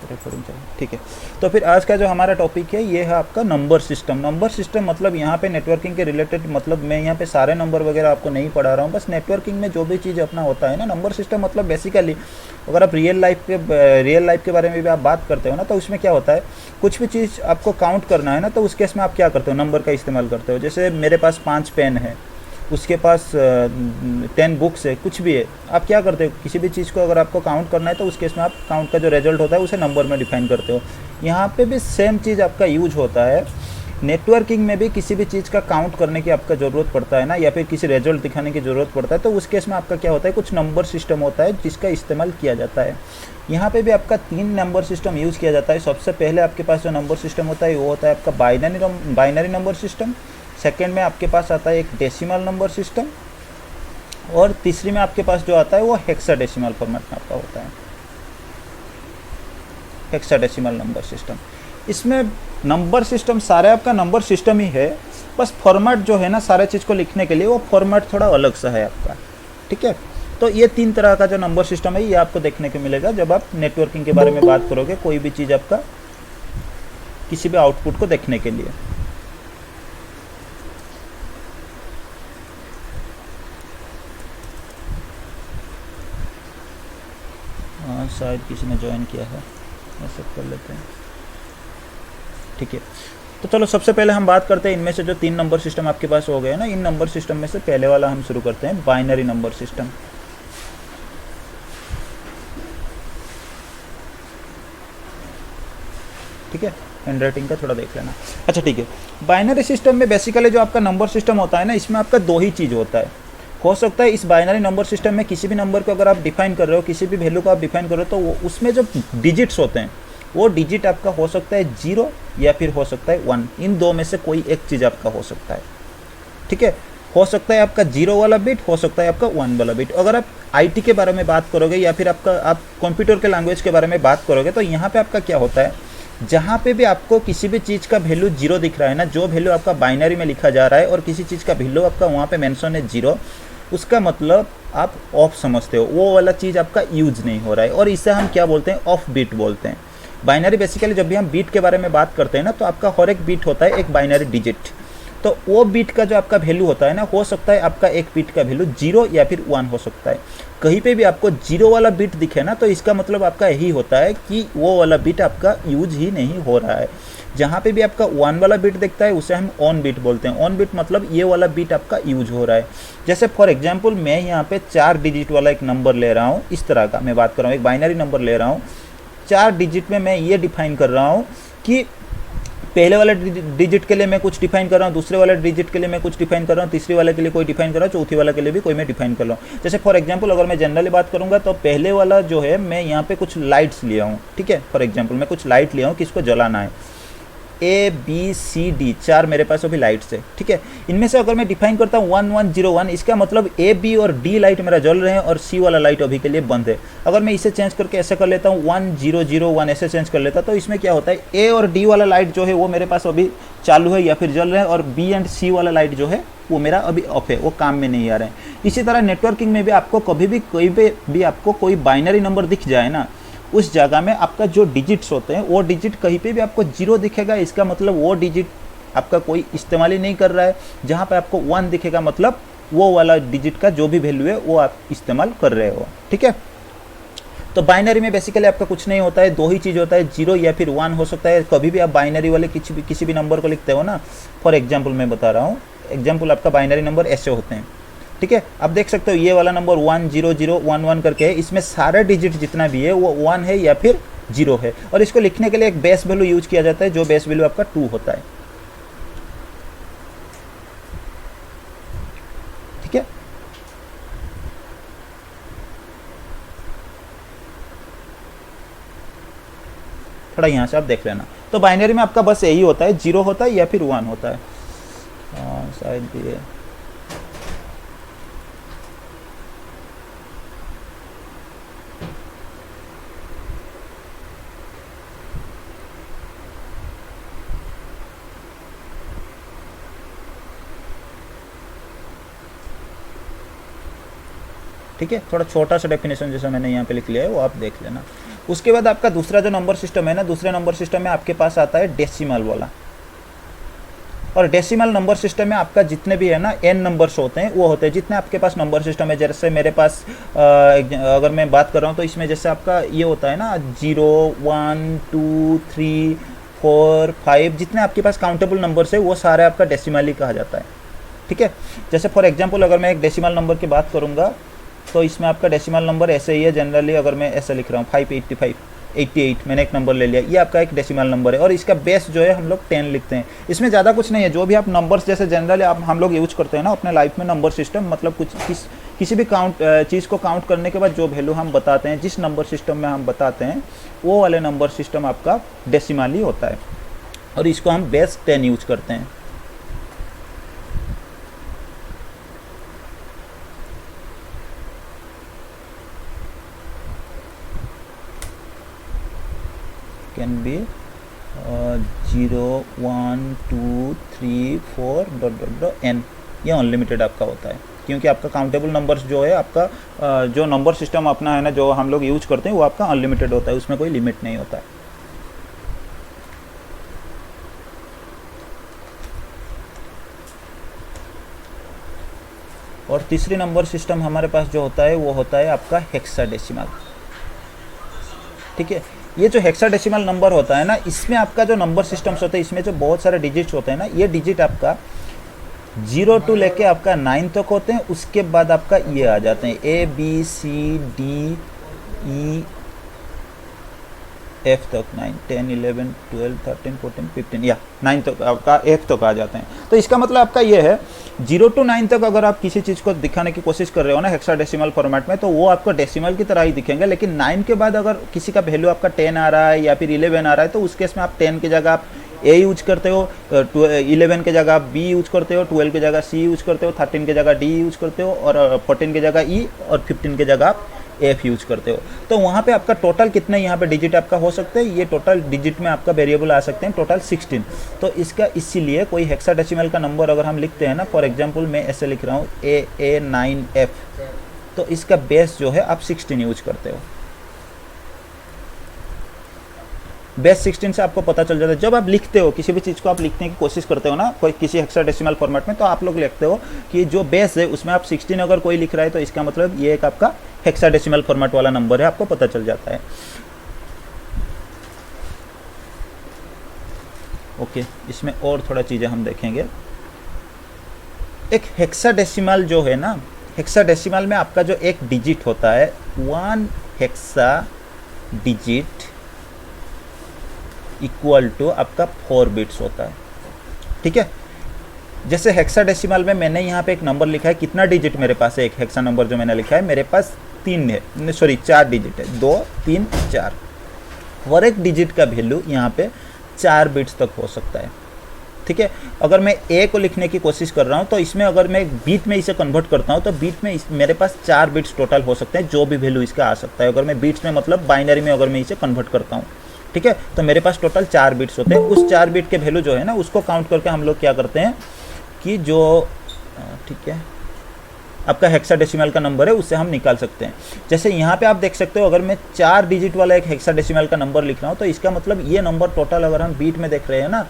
Recording चाहिए, ठीक है। तो फिर आज का जो हमारा टॉपिक है ये है आपका नंबर सिस्टम। नंबर सिस्टम मतलब यहाँ पे नेटवर्किंग के रिलेटेड, मतलब मैं यहाँ पे सारे नंबर वगैरह आपको नहीं पढ़ा रहा हूँ, बस नेटवर्किंग में जो भी चीज़ अपना होता है ना, नंबर सिस्टम मतलब बेसिकली अगर आप रियल लाइफ के बारे में भी आप बात करते हो ना, तो उसमें क्या होता है, कुछ भी चीज़ आपको काउंट करना है ना, तो उस केस में आप क्या करते हो, नंबर का इस्तेमाल करते हो। जैसे मेरे पास 5 पेन है, उसके पास 10 बुक्स है, कुछ भी है, आप क्या करते हो, किसी भी चीज़ को अगर आपको काउंट करना है तो उस केस में आप काउंट का जो रिजल्ट होता है उसे नंबर में डिफाइन करते हो। यहाँ पे भी सेम चीज़ आपका यूज होता है। नेटवर्किंग में भी किसी भी चीज़ का काउंट करने की आपका ज़रूरत पड़ता है ना, या फिर किसी रिजल्ट दिखाने की ज़रूरत पड़ता है, तो उस केस में आपका क्या होता है, कुछ नंबर सिस्टम होता है जिसका इस्तेमाल किया जाता है। यहाँ पे भी आपका 3 नंबर सिस्टम यूज़ किया जाता है। सबसे पहले आपके पास जो नंबर सिस्टम होता है वो होता है आपका बाइनरी नंबर सिस्टम। सेकेंड में आपके पास आता है एक डेसिमल नंबर सिस्टम, और तीसरी में आपके पास जो आता है वो हेक्साडेसिमल फॉर्मेट में आपका होता है, हेक्साडेसिमल नंबर सिस्टम। इसमें नंबर सिस्टम सारे आपका नंबर सिस्टम ही है, बस फॉर्मेट जो है ना सारे चीज़ को लिखने के लिए वो फॉर्मेट थोड़ा अलग सा है आपका, ठीक है। तो ये 3 तरह का जो नंबर सिस्टम है ये आपको देखने को मिलेगा जब आप नेटवर्किंग के बारे में बात करोगे, कोई भी चीज़ आपका किसी भी आउटपुट को देखने के लिए। शायद किसी ने ज्वाइन किया है, ऐसा कर लेते हैं, ठीक है। तो चलो सबसे पहले हम बात करते हैं इनमें से जो 3 नंबर सिस्टम आपके पास हो गए ना, इन नंबर सिस्टम में से पहले वाला हम शुरू करते हैं, बाइनरी नंबर सिस्टम। ठीक है, हैंड राइटिंग का थोड़ा देख लेना। अच्छा ठीक है, बाइनरी सिस्टम में बेसिकली जो आपका नंबर सिस्टम होता है ना, इसमें आपका 2 ही चीज़ होता है। हो सकता है इस बाइनरी नंबर सिस्टम में किसी भी नंबर को अगर आप डिफाइन कर रहे हो, किसी भी वैल्यू को आप डिफाइन कर रहे हो, तो वो उसमें जो डिजिट्स होते हैं वो डिजिट आपका हो सकता है 0 या फिर हो सकता है 1, इन 2 में से कोई एक चीज़ आपका हो सकता है, ठीक है। हो सकता है आपका 0 वाला बिट, हो सकता है आपका 1 वाला बिट। अगर आप आईटी के बारे में बात करोगे या फिर आप कंप्यूटर के लैंग्वेज के बारे में बात करोगे, तो यहाँ पे आपका क्या होता है, जहाँ पे भी आपको किसी भी चीज़ का वैल्यू 0 दिख रहा है ना, जो वैल्यू आपका बाइनरी में लिखा जा रहा है और किसी चीज़ का वैल्यू आपका वहाँ पे मेंशन है 0, उसका मतलब आप ऑफ समझते हो, वो वाला चीज़ आपका यूज नहीं हो रहा है, और इसे हम क्या बोलते हैं, ऑफ बीट बोलते हैं। बाइनरी बेसिकली जब भी हम बीट के बारे में बात करते हैं ना, तो आपका हर एक बीट होता है एक बाइनरी डिजिट। तो वो बीट का जो आपका वैल्यू होता है ना, हो सकता है आपका एक बीट का वैल्यू 0 या फिर 1 हो सकता है। कहीं पे भी आपको 0 वाला बीट दिखे ना, तो इसका मतलब आपका यही होता है कि वो वाला बीट आपका यूज ही नहीं हो रहा है। जहाँ पे भी आपका 1 वाला बीट दिखता है उसे हम ऑन बीट बोलते हैं। ऑन बीट मतलब ये वाला बीट आपका यूज हो रहा है। जैसे फॉर एग्जांपल मैं यहाँ पे 4 डिजिट वाला एक नंबर ले रहा हूँ, इस तरह का मैं बात कर रहा हूँ, एक बाइनरी नंबर ले रहा हूँ, 4 डिजिट में मैं ये डिफाइन कर रहा हूँ कि पहले वाले डिजिट के लिए मैं कुछ डिफाइन कर रहा हूँ, दूसरे वाले डिजिट के लिए मैं कुछ डिफाइन कर रहा हूँ, तीसरे वाले के लिए कोई डिफाइन कर रहा हूँ, चौथी वाले के लिए भी कोई मैं डिफाइन कर रहा हूँ। जैसे फॉर एग्जांपल अगर मैं जनरली बात करूँगा तो पहले वाला जो है मैं यहाँ पे कुछ लाइट्स लिया हूँ, ठीक है। फॉर एग्जांपल मैं कुछ लाइट लिया हूँ कि इसको जलाना है, ABCD 4 मेरे पास अभी लाइट्स है, ठीक है। इनमें से अगर मैं डिफाइन करता हूँ 1101, इसका मतलब A, B और D लाइट मेरा जल रहे हैं और C वाला लाइट अभी के लिए बंद है। अगर मैं इसे चेंज करके ऐसे कर लेता हूँ 1001 ऐसे चेंज कर लेता, तो इसमें क्या होता है, A और D वाला लाइट जो है वो मेरे पास अभी चालू है या फिर जल रहे हैं, और B एंड C वाला लाइट जो है वो मेरा अभी ऑफ है, वो काम में नहीं आ रहे हैं। इसी तरह नेटवर्किंग में भी आपको कभी भी कोई भी आपको कोई बाइनरी नंबर दिख जाए ना, उस जगह में आपका जो डिजिट्स होते हैं वो डिजिट कहीं पे भी आपको 0 दिखेगा, इसका मतलब वो डिजिट आपका कोई इस्तेमाल ही नहीं कर रहा है। जहाँ पे आपको 1 दिखेगा मतलब वो वाला डिजिट का जो भी वैल्यू है वो आप इस्तेमाल कर रहे हो, ठीक है। तो बाइनरी में बेसिकली आपका कुछ नहीं होता है, 2 ही चीज़ होता है, 0 या फिर 1 हो सकता है। कभी भी आप बाइनरी वाले किसी भी नंबर को लिखते हो ना, फॉर एग्जाम्पल मैं बता रहा हूँ, एग्जाम्पल आपका बाइनरी नंबर ऐसे होते हैं, ठीक है। आप देख सकते हो ये वाला नंबर 10011 करके है, इसमें सारे डिजिट जितना भी है वो 1 है या फिर 0 है, और इसको लिखने के लिए एक बेस वैल्यू यूज किया जाता है, जो बेस वैल्यू आपका 2 होता है, ठीक है। थोड़ा यहाँ से आप देख लेना। तो बाइनरी में आपका बस यही होता है, 0 होता है या फिर 1 होता है। शायद ये ठीक है, थोड़ा छोटा सा डेफिनेशन जैसा मैंने यहाँ पे लिख लिया है वो आप देख लेना। उसके बाद आपका दूसरा जो नंबर सिस्टम है ना, दूसरे नंबर सिस्टम में आपके पास आता है डेसिमल वाला। और डेसिमल नंबर सिस्टम में आपका जितने भी है ना n नंबर्स होते हैं वो होते हैं जितने आपके पास नंबर सिस्टम है। जैसे मेरे पास अगर मैं बात कर रहा हूँ तो इसमें जैसे आपका ये होता है ना 0 1 2 3 4 5, जितने आपके पास काउंटेबल नंबर्स है वो सारे आपका डेसिमल ही कहा जाता है। ठीक है, जैसे फॉर एग्जांपल अगर मैं एक डेसिमल नंबर की बात करूँगा तो इसमें आपका डेसिमल नंबर ऐसे ही है। जनरली अगर मैं ऐसे लिख रहा हूँ 585 88, मैंने एक नंबर ले लिया, ये आपका एक डेसिमल नंबर है। और इसका बेस जो है हम लोग 10 लिखते हैं। इसमें ज़्यादा कुछ नहीं है, जो भी आप नंबर्स जैसे जनरली हम लोग यूज करते हैं ना अपने लाइफ में नंबर सिस्टम, मतलब किसी भी चीज़ को काउंट करने के बाद जो वैल्यू हम बताते हैं, जिस नंबर सिस्टम में हम बताते हैं वो वाले नंबर सिस्टम आपका डेसिमल ही होता है। और इसको हम बेस 10 यूज करते हैं। Can be 0 1 2 3 4 dot dot dot n, ये अनलिमिटेड आपका होता है क्योंकि आपका काउंटेबल नंबर्स जो है आपका जो नंबर सिस्टम अपना है ना जो हम लोग यूज करते हैं वो आपका अनलिमिटेड होता है, उसमें कोई लिमिट नहीं होता है। और तीसरी नंबर सिस्टम हमारे पास जो होता है वो होता है आपका हेक्साडेसिमल। ठीक है, ये जो हेक्साडेसिमल नंबर होता है ना, इसमें आपका जो नंबर सिस्टम्स होते हैं इसमें जो बहुत सारे डिजिट्स होते हैं ना, ये डिजिट आपका 0 टू लेके आपका 9 तक होते हैं। उसके बाद आपका ये आ जाते हैं A B C D E F तक, 9 10 11 12 13 14 15 या 9 तक आपका F तक आ जाते हैं। तो इसका मतलब आपका ये है 0 टू 9 तक अगर आप किसी चीज़ को दिखाने की कोशिश कर रहे हो ना हेक्साडेसिमल फॉर्मेट में, तो वो आपको डेसिमल की तरह ही दिखेंगे। लेकिन 9 के बाद अगर किसी का वैल्यू आपका 10 आ रहा है या फिर 11 आ रहा है तो उस केस में आप 10 की जगह आप A यूज करते हो, 11 की जगह आप B यूज करते हो, 12 की जगह C यूज करते हो, 13 की जगह D यूज करते हो और 14 की जगह E और 15 की जगह आप F यूज करते हो। तो वहाँ पे आपका टोटल कितने यहाँ पे डिजिट आपका हो सकते हैं, ये टोटल डिजिट में आपका वेरिएबल आ सकते हैं टोटल 16। तो इसका इसीलिए कोई हेक्साडेसिमल का नंबर अगर हम लिखते हैं ना, फॉर एग्जांपल मैं ऐसे लिख रहा हूँ A9F, तो इसका बेस जो है आप 16 यूज करते हो। बेस 16 से आपको पता चल जाता है। जब आप लिखते हो किसी भी चीज़ को आप लिखने की कोशिश करते हो ना कोई किसी हेक्साडेसिमल फॉर्मेट में, तो आप लोग लिखते हो कि जो बेस है उसमें आप 16 अगर कोई लिख रहा है तो इसका मतलब ये एक आपका हेक्साडेसिमल फॉर्मेट वाला नंबर है, आपको पता चल जाता है। ओके, इसमें और थोड़ा चीज़ें हम देखेंगे। एक हेक्साडेसिमल जो है ना, हेक्साडेसिमल में आपका जो एक डिजिट होता है 1 हेक्सा डिजिट इक्वल टू आपका 4 बिट्स होता है। ठीक है, जैसे हेक्साडेसिमल में मैंने यहाँ पे एक नंबर लिखा है, कितना डिजिट मेरे पास है, एक हेक्सा नंबर जो मैंने लिखा है मेरे पास 3 है, सॉरी 4 डिजिट है, 2 3 4। हर एक डिजिट का वैल्यू यहाँ पे 4 बिट्स तक हो सकता है। ठीक है, अगर मैं A को लिखने की कोशिश कर रहा हूँ तो इसमें अगर मैं बीट में इसे कन्वर्ट करता हूँ तो बीट में मेरे पास 4 बिट्स टोटल हो सकते हैं, जो भी वैल्यू इसका आ सकता है। अगर मैं बीट्स में मतलब बाइनरी में अगर मैं इसे कन्वर्ट करता हूँ, ठीक है, तो मेरे पास टोटल 4 बिट्स होते हैं। उस 4 बिट के वैल्यू जो है ना उसको काउंट करके हम लोग क्या करते हैं कि जो ठीक है आपका हेक्साडेसिमल का नंबर है उससे हम निकाल सकते हैं। जैसे यहाँ पे आप देख सकते हो, अगर मैं 4 डिजिट वाला एक हेक्साडेसिमल का नंबर लिख रहा हूँ तो इसका मतलब ये नंबर टोटल अगर हम बीट में देख रहे हैं ना,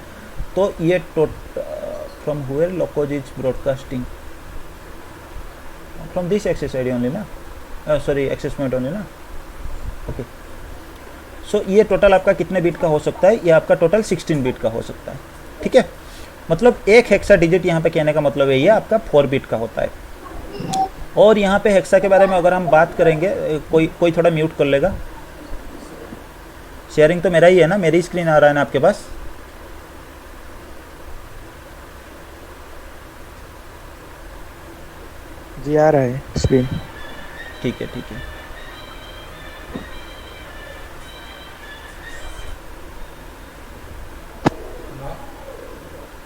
तो ये फ्रॉम हुएर लोकोज is broadcasting from this access ID only ना, सॉरी एक्सेस पॉइंट ओनली ना। ओके, सो ये टोटल आपका कितने बिट का हो सकता है, ये आपका टोटल 16 बिट का हो सकता है। ठीक है, मतलब एक हेक्सा डिजिट यहाँ पे कहने का मतलब है ये आपका 4 बिट का होता है। और यहाँ पे हेक्सा के बारे में अगर हम बात करेंगे, कोई थोड़ा म्यूट कर लेगा। शेयरिंग तो मेरा ही है ना, मेरी स्क्रीन आ रहा है ना आपके पास। जी आ रहा है स्क्रीन। ठीक है, ठीक है।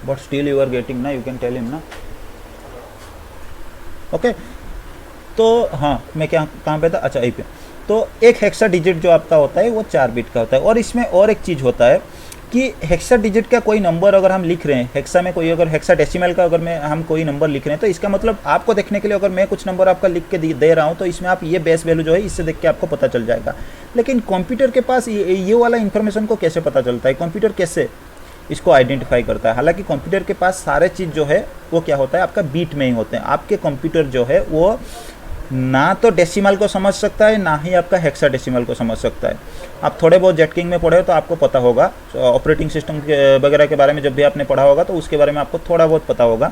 But still you are getting ना, you can tell him ना। ओके, तो हाँ मैं कहाँ पे था, अच्छा AP। तो एक हेक्सा डिजिट जो आपका होता है वो 4 बिट का होता है। और इसमें और एक चीज़ होता है, कि हेक्सा डिजिट का कोई नंबर अगर हम लिख रहे हैं, हेक्सा में कोई अगर हेक्सा डेसिमल का अगर मैं हम कोई नंबर लिख रहे हैं, तो इसका मतलब आपको देखने के लिए अगर मैं कुछ नंबर आपका लिख के दे रहा हूँ तो इसमें आप ये बेस वैल्यू जो है इससे देख के आपको पता चल जाएगा। लेकिन कंप्यूटर के पास ये वाला इन्फॉर्मेशन को कैसे पता चलता है, कंप्यूटर कैसे इसको आइडेंटिफाई करता है? हालांकि कंप्यूटर के पास सारे चीज़ जो है वो क्या होता है, आपका बीट में ही होते हैं। आपके कंप्यूटर जो है वो ना तो डेसिमल को समझ सकता है, ना ही आपका हेक्साडेसिमल को समझ सकता है। आप थोड़े बहुत जेटकिंग में पढ़े हो तो आपको पता होगा, ऑपरेटिंग सिस्टम वगैरह के बारे में जब भी आपने पढ़ा होगा तो उसके बारे में आपको थोड़ा बहुत पता होगा।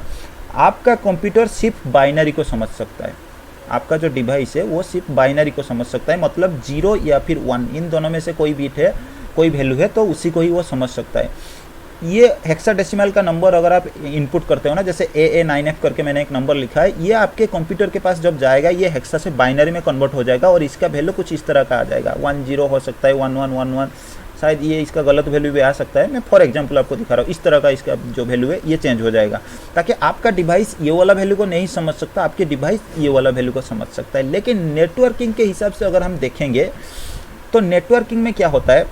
आपका कंप्यूटर सिर्फ बाइनरी को समझ सकता है। आपका जो डिवाइस है वो सिर्फ बाइनरी को समझ सकता है, मतलब 0 या फिर 1, इन दोनों में से कोई बीट है, कोई वैल्यू है तो उसी को ही वो समझ सकता है। ये हेक्साडेसिमल का नंबर अगर आप इनपुट करते हो ना, जैसे AA9F करके मैंने एक नंबर लिखा है, ये आपके कंप्यूटर के पास जब जाएगा ये हेक्सा से बाइनरी में कन्वर्ट हो जाएगा और इसका वैल्यू कुछ इस तरह का आ जाएगा। 10 हो सकता है, 1111, शायद ये इसका गलत वैल्यू भी आ सकता है। मैं फॉर एग्जांपल आपको दिखा रहा हूँ, इस तरह का इसका जो वैल्यू है ये चेंज हो जाएगा, ताकि आपका डिवाइस ये वाला वैल्यू को नहीं समझ सकता, आपके डिवाइस ये वाला वैल्यू को समझ सकता है। लेकिन नेटवर्किंग के हिसाब से अगर हम देखेंगे तो नेटवर्किंग में क्या होता है,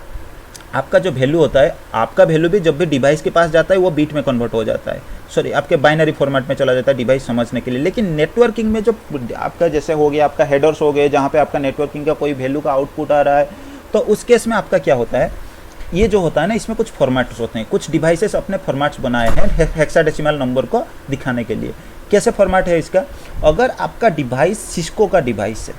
आपका जो वैल्यू होता है, आपका वैल्यू भी जब भी डिवाइस के पास जाता है वो बीट में कन्वर्ट हो जाता है, सॉरी आपके बाइनरी फॉर्मेट में चला जाता है डिवाइस समझने के लिए। लेकिन नेटवर्किंग में जो आपका जैसे हो गया, आपका हेडर्स हो गए, जहाँ पे आपका नेटवर्किंग का कोई वैल्यू का आउटपुट आ रहा है, तो उस केस में आपका क्या होता है, ये जो होता है ना, इसमें कुछ फॉर्मेट्स होते हैं, कुछ डिवाइसेस अपने फॉर्मेट्स बनाए हैं हेक्साडेसिमल नंबर को दिखाने के लिए। कैसे फॉर्मेट है इसका, अगर आपका डिवाइस सिस्को का डिवाइस है,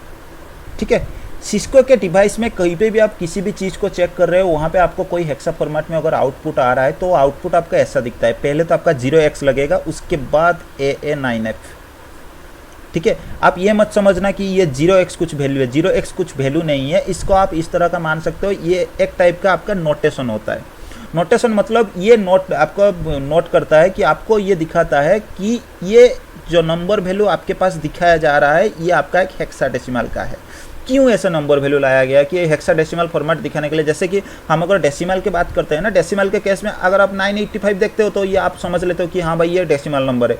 ठीक है, सिस्को के डिवाइस में कहीं पे भी आप किसी भी चीज़ को चेक कर रहे हो, वहाँ पे आपको कोई हेक्सा फॉर्मेट में अगर आउटपुट आ रहा है तो आउटपुट आपका ऐसा दिखता है। पहले तो आपका 0x लगेगा, उसके बाद AA9F, ठीक है। आप ये मत समझना कि ये 0x कुछ वैल्यू है, 0x कुछ वैल्यू नहीं है, इसको आप इस तरह का मान सकते हो, ये एक टाइप का आपका नोटेशन होता है। नोटेशन मतलब ये नोट आपको नोट करता है कि आपको ये दिखाता है कि ये जो नंबर वैल्यू आपके पास दिखाया जा रहा है ये आपका एक हेक्साडेसिमल का है। क्यों ऐसा नंबर वैल्यू लाया गया कि हेक्साडेसिमल फॉर्मेट दिखाने के लिए? जैसे कि हम अगर डेसिमल की बात करते हैं ना, डेसिमल के केस में अगर आप 985 देखते हो तो ये आप समझ लेते हो कि हाँ भाई ये डेसिमल नंबर है।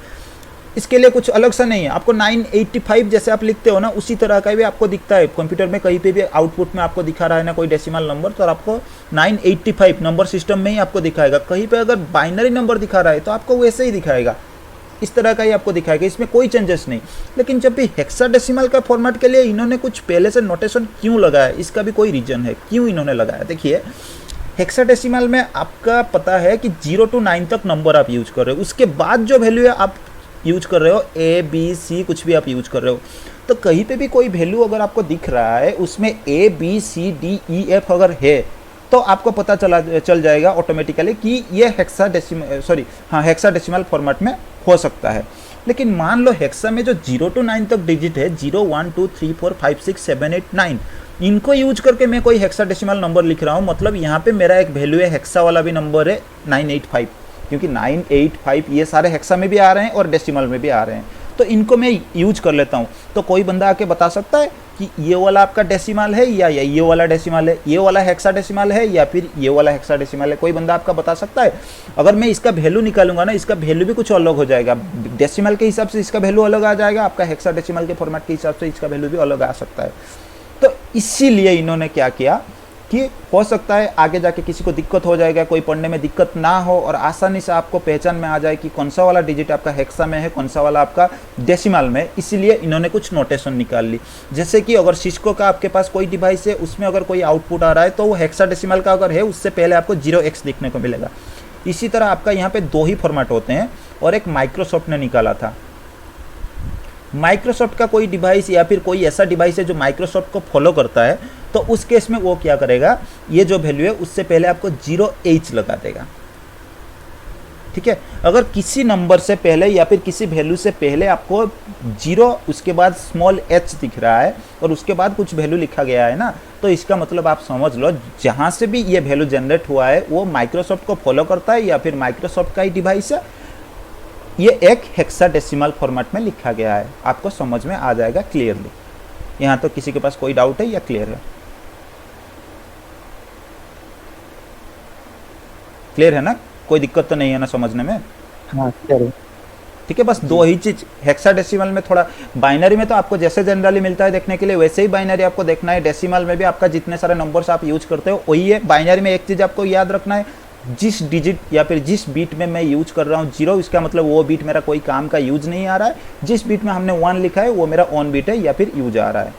इसके लिए कुछ अलग सा नहीं है, आपको 985 जैसे आप लिखते हो ना उसी तरह का भी आपको दिखता है कंप्यूटर में। कहीं पे भी आउटपुट में आपको दिखा रहा है ना कोई डेसिमल नंबर, तो आपको 985 नंबर सिस्टम में ही आपको दिखाएगा। कहीं पे अगर बाइनरी नंबर दिखा रहा है तो आपको वैसे ही दिखाएगा, इस तरह का ही आपको दिखाएगा, इसमें कोई चेंजेस नहीं। लेकिन जब भी हेक्साडेसिमल का फॉर्मेट के लिए इन्होंने कुछ पहले से नोटेशन क्यों लगाया, इसका भी कोई रीजन है क्यों इन्होंने लगाया। देखिए, हेक्साडेसिमल में आपका पता है कि 0 to 9 तक नंबर आप यूज कर रहे हो, उसके बाद जो वैल्यू है आप यूज कर रहे हो, A B C कुछ भी आप यूज कर रहे हो, तो कहीं पे भी कोई वैल्यू अगर आपको दिख रहा है उसमें ABCDEF अगर है तो आपको पता चल जाएगा ऑटोमेटिकली कि ये हेक्साडेसिमल फॉर्मेट में हो सकता है। लेकिन मान लो हेक्सा में जो 0 to 9 तक डिजिट है, 0 1 2 3 4 5 6 7 8 9, इनको यूज करके मैं कोई हेक्साडेसिमल नंबर लिख रहा हूँ, मतलब यहाँ पे मेरा एक वैल्यू है, हेक्सा वाला भी नंबर है 985, क्योंकि 985 ये सारे हेक्सा में भी आ रहे हैं और डेसिमल में भी आ रहे हैं, तो इनको मैं यूज कर लेता हूँ। तो कोई बंदा आके बता सकता है कि ये वाला आपका डेसिमल है या ये वाला डेसिमल है, ये वाला हेक्साडेसिमल है या फिर ये वाला हेक्साडेसिमल है? कोई बंदा आपका बता सकता है? अगर मैं इसका वैल्यू निकालूंगा ना, इसका वैल्यू भी कुछ अलग हो जाएगा, डेसिमल के हिसाब से इसका वैल्यू अलग आ जाएगा, आपका हेक्साडेसिमल के फॉर्मेट के हिसाब से इसका वैल्यू भी अलग आ सकता है। तो इसीलिए इन्होंने क्या किया कि हो सकता है आगे जाके किसी को दिक्कत हो जाएगा, कोई पढ़ने में दिक्कत ना हो और आसानी से आपको पहचान में आ जाए कि कौन सा वाला डिजिट आपका हेक्सा में है, कौन सा वाला आपका डेसिमल में, इसीलिए इन्होंने कुछ नोटेशन निकाल ली। जैसे कि अगर सिस्को का आपके पास कोई डिवाइस है, उसमें अगर कोई आउटपुट आ रहा है तो वो हेक्साडेसिमल का अगर है उससे पहले आपको 0x दिखने को मिलेगा। इसी तरह आपका यहाँ पे 2 ही फॉर्मेट होते हैं और एक माइक्रोसॉफ्ट ने निकाला था। माइक्रोसॉफ्ट का कोई डिवाइस या फिर कोई ऐसा डिवाइस है जो माइक्रोसॉफ्ट को फॉलो करता है, तो उस केस में वो क्या करेगा, ये जो वैल्यू है उससे पहले आपको 0h लगा देगा, ठीक है। अगर किसी नंबर से पहले या फिर किसी वैल्यू से पहले आपको 0 उसके बाद स्मॉल h दिख रहा है और उसके बाद कुछ वैल्यू लिखा गया है ना, तो इसका मतलब आप समझ लो जहाँ से भी ये वैल्यू जनरेट हुआ है वो माइक्रोसॉफ्ट को फॉलो करता है या फिर माइक्रोसॉफ्ट का ही डिवाइस है, ये एक हेक्साडेसिमल फॉर्मेट में लिखा गया है। आपको समझ में आ जाएगा क्लियरली। यहाँ तो किसी के पास कोई डाउट है या क्लियर है? क्लियर है ना, कोई दिक्कत तो नहीं है ना समझने में? हाँ क्लियर है। ठीक है, बस 2 ही चीज, हेक्साडेसिमल में थोड़ा, बाइनरी में तो आपको जैसे जनरली मिलता है देखने के लिए वैसे ही बाइनरी आपको देखना है। डेसिमल में भी आपका जितने सारे नंबर्स आप यूज करते हो वही है। बाइनरी में एक चीज आपको याद रखना है, जिस डिजिट या फिर जिस बीट में मैं यूज कर रहा हूँ 0, इसका मतलब वो बीट मेरा कोई काम का यूज नहीं आ रहा है। जिस बीट में हमने 1 लिखा है वो मेरा ऑन बीट है या फिर यूज आ रहा है।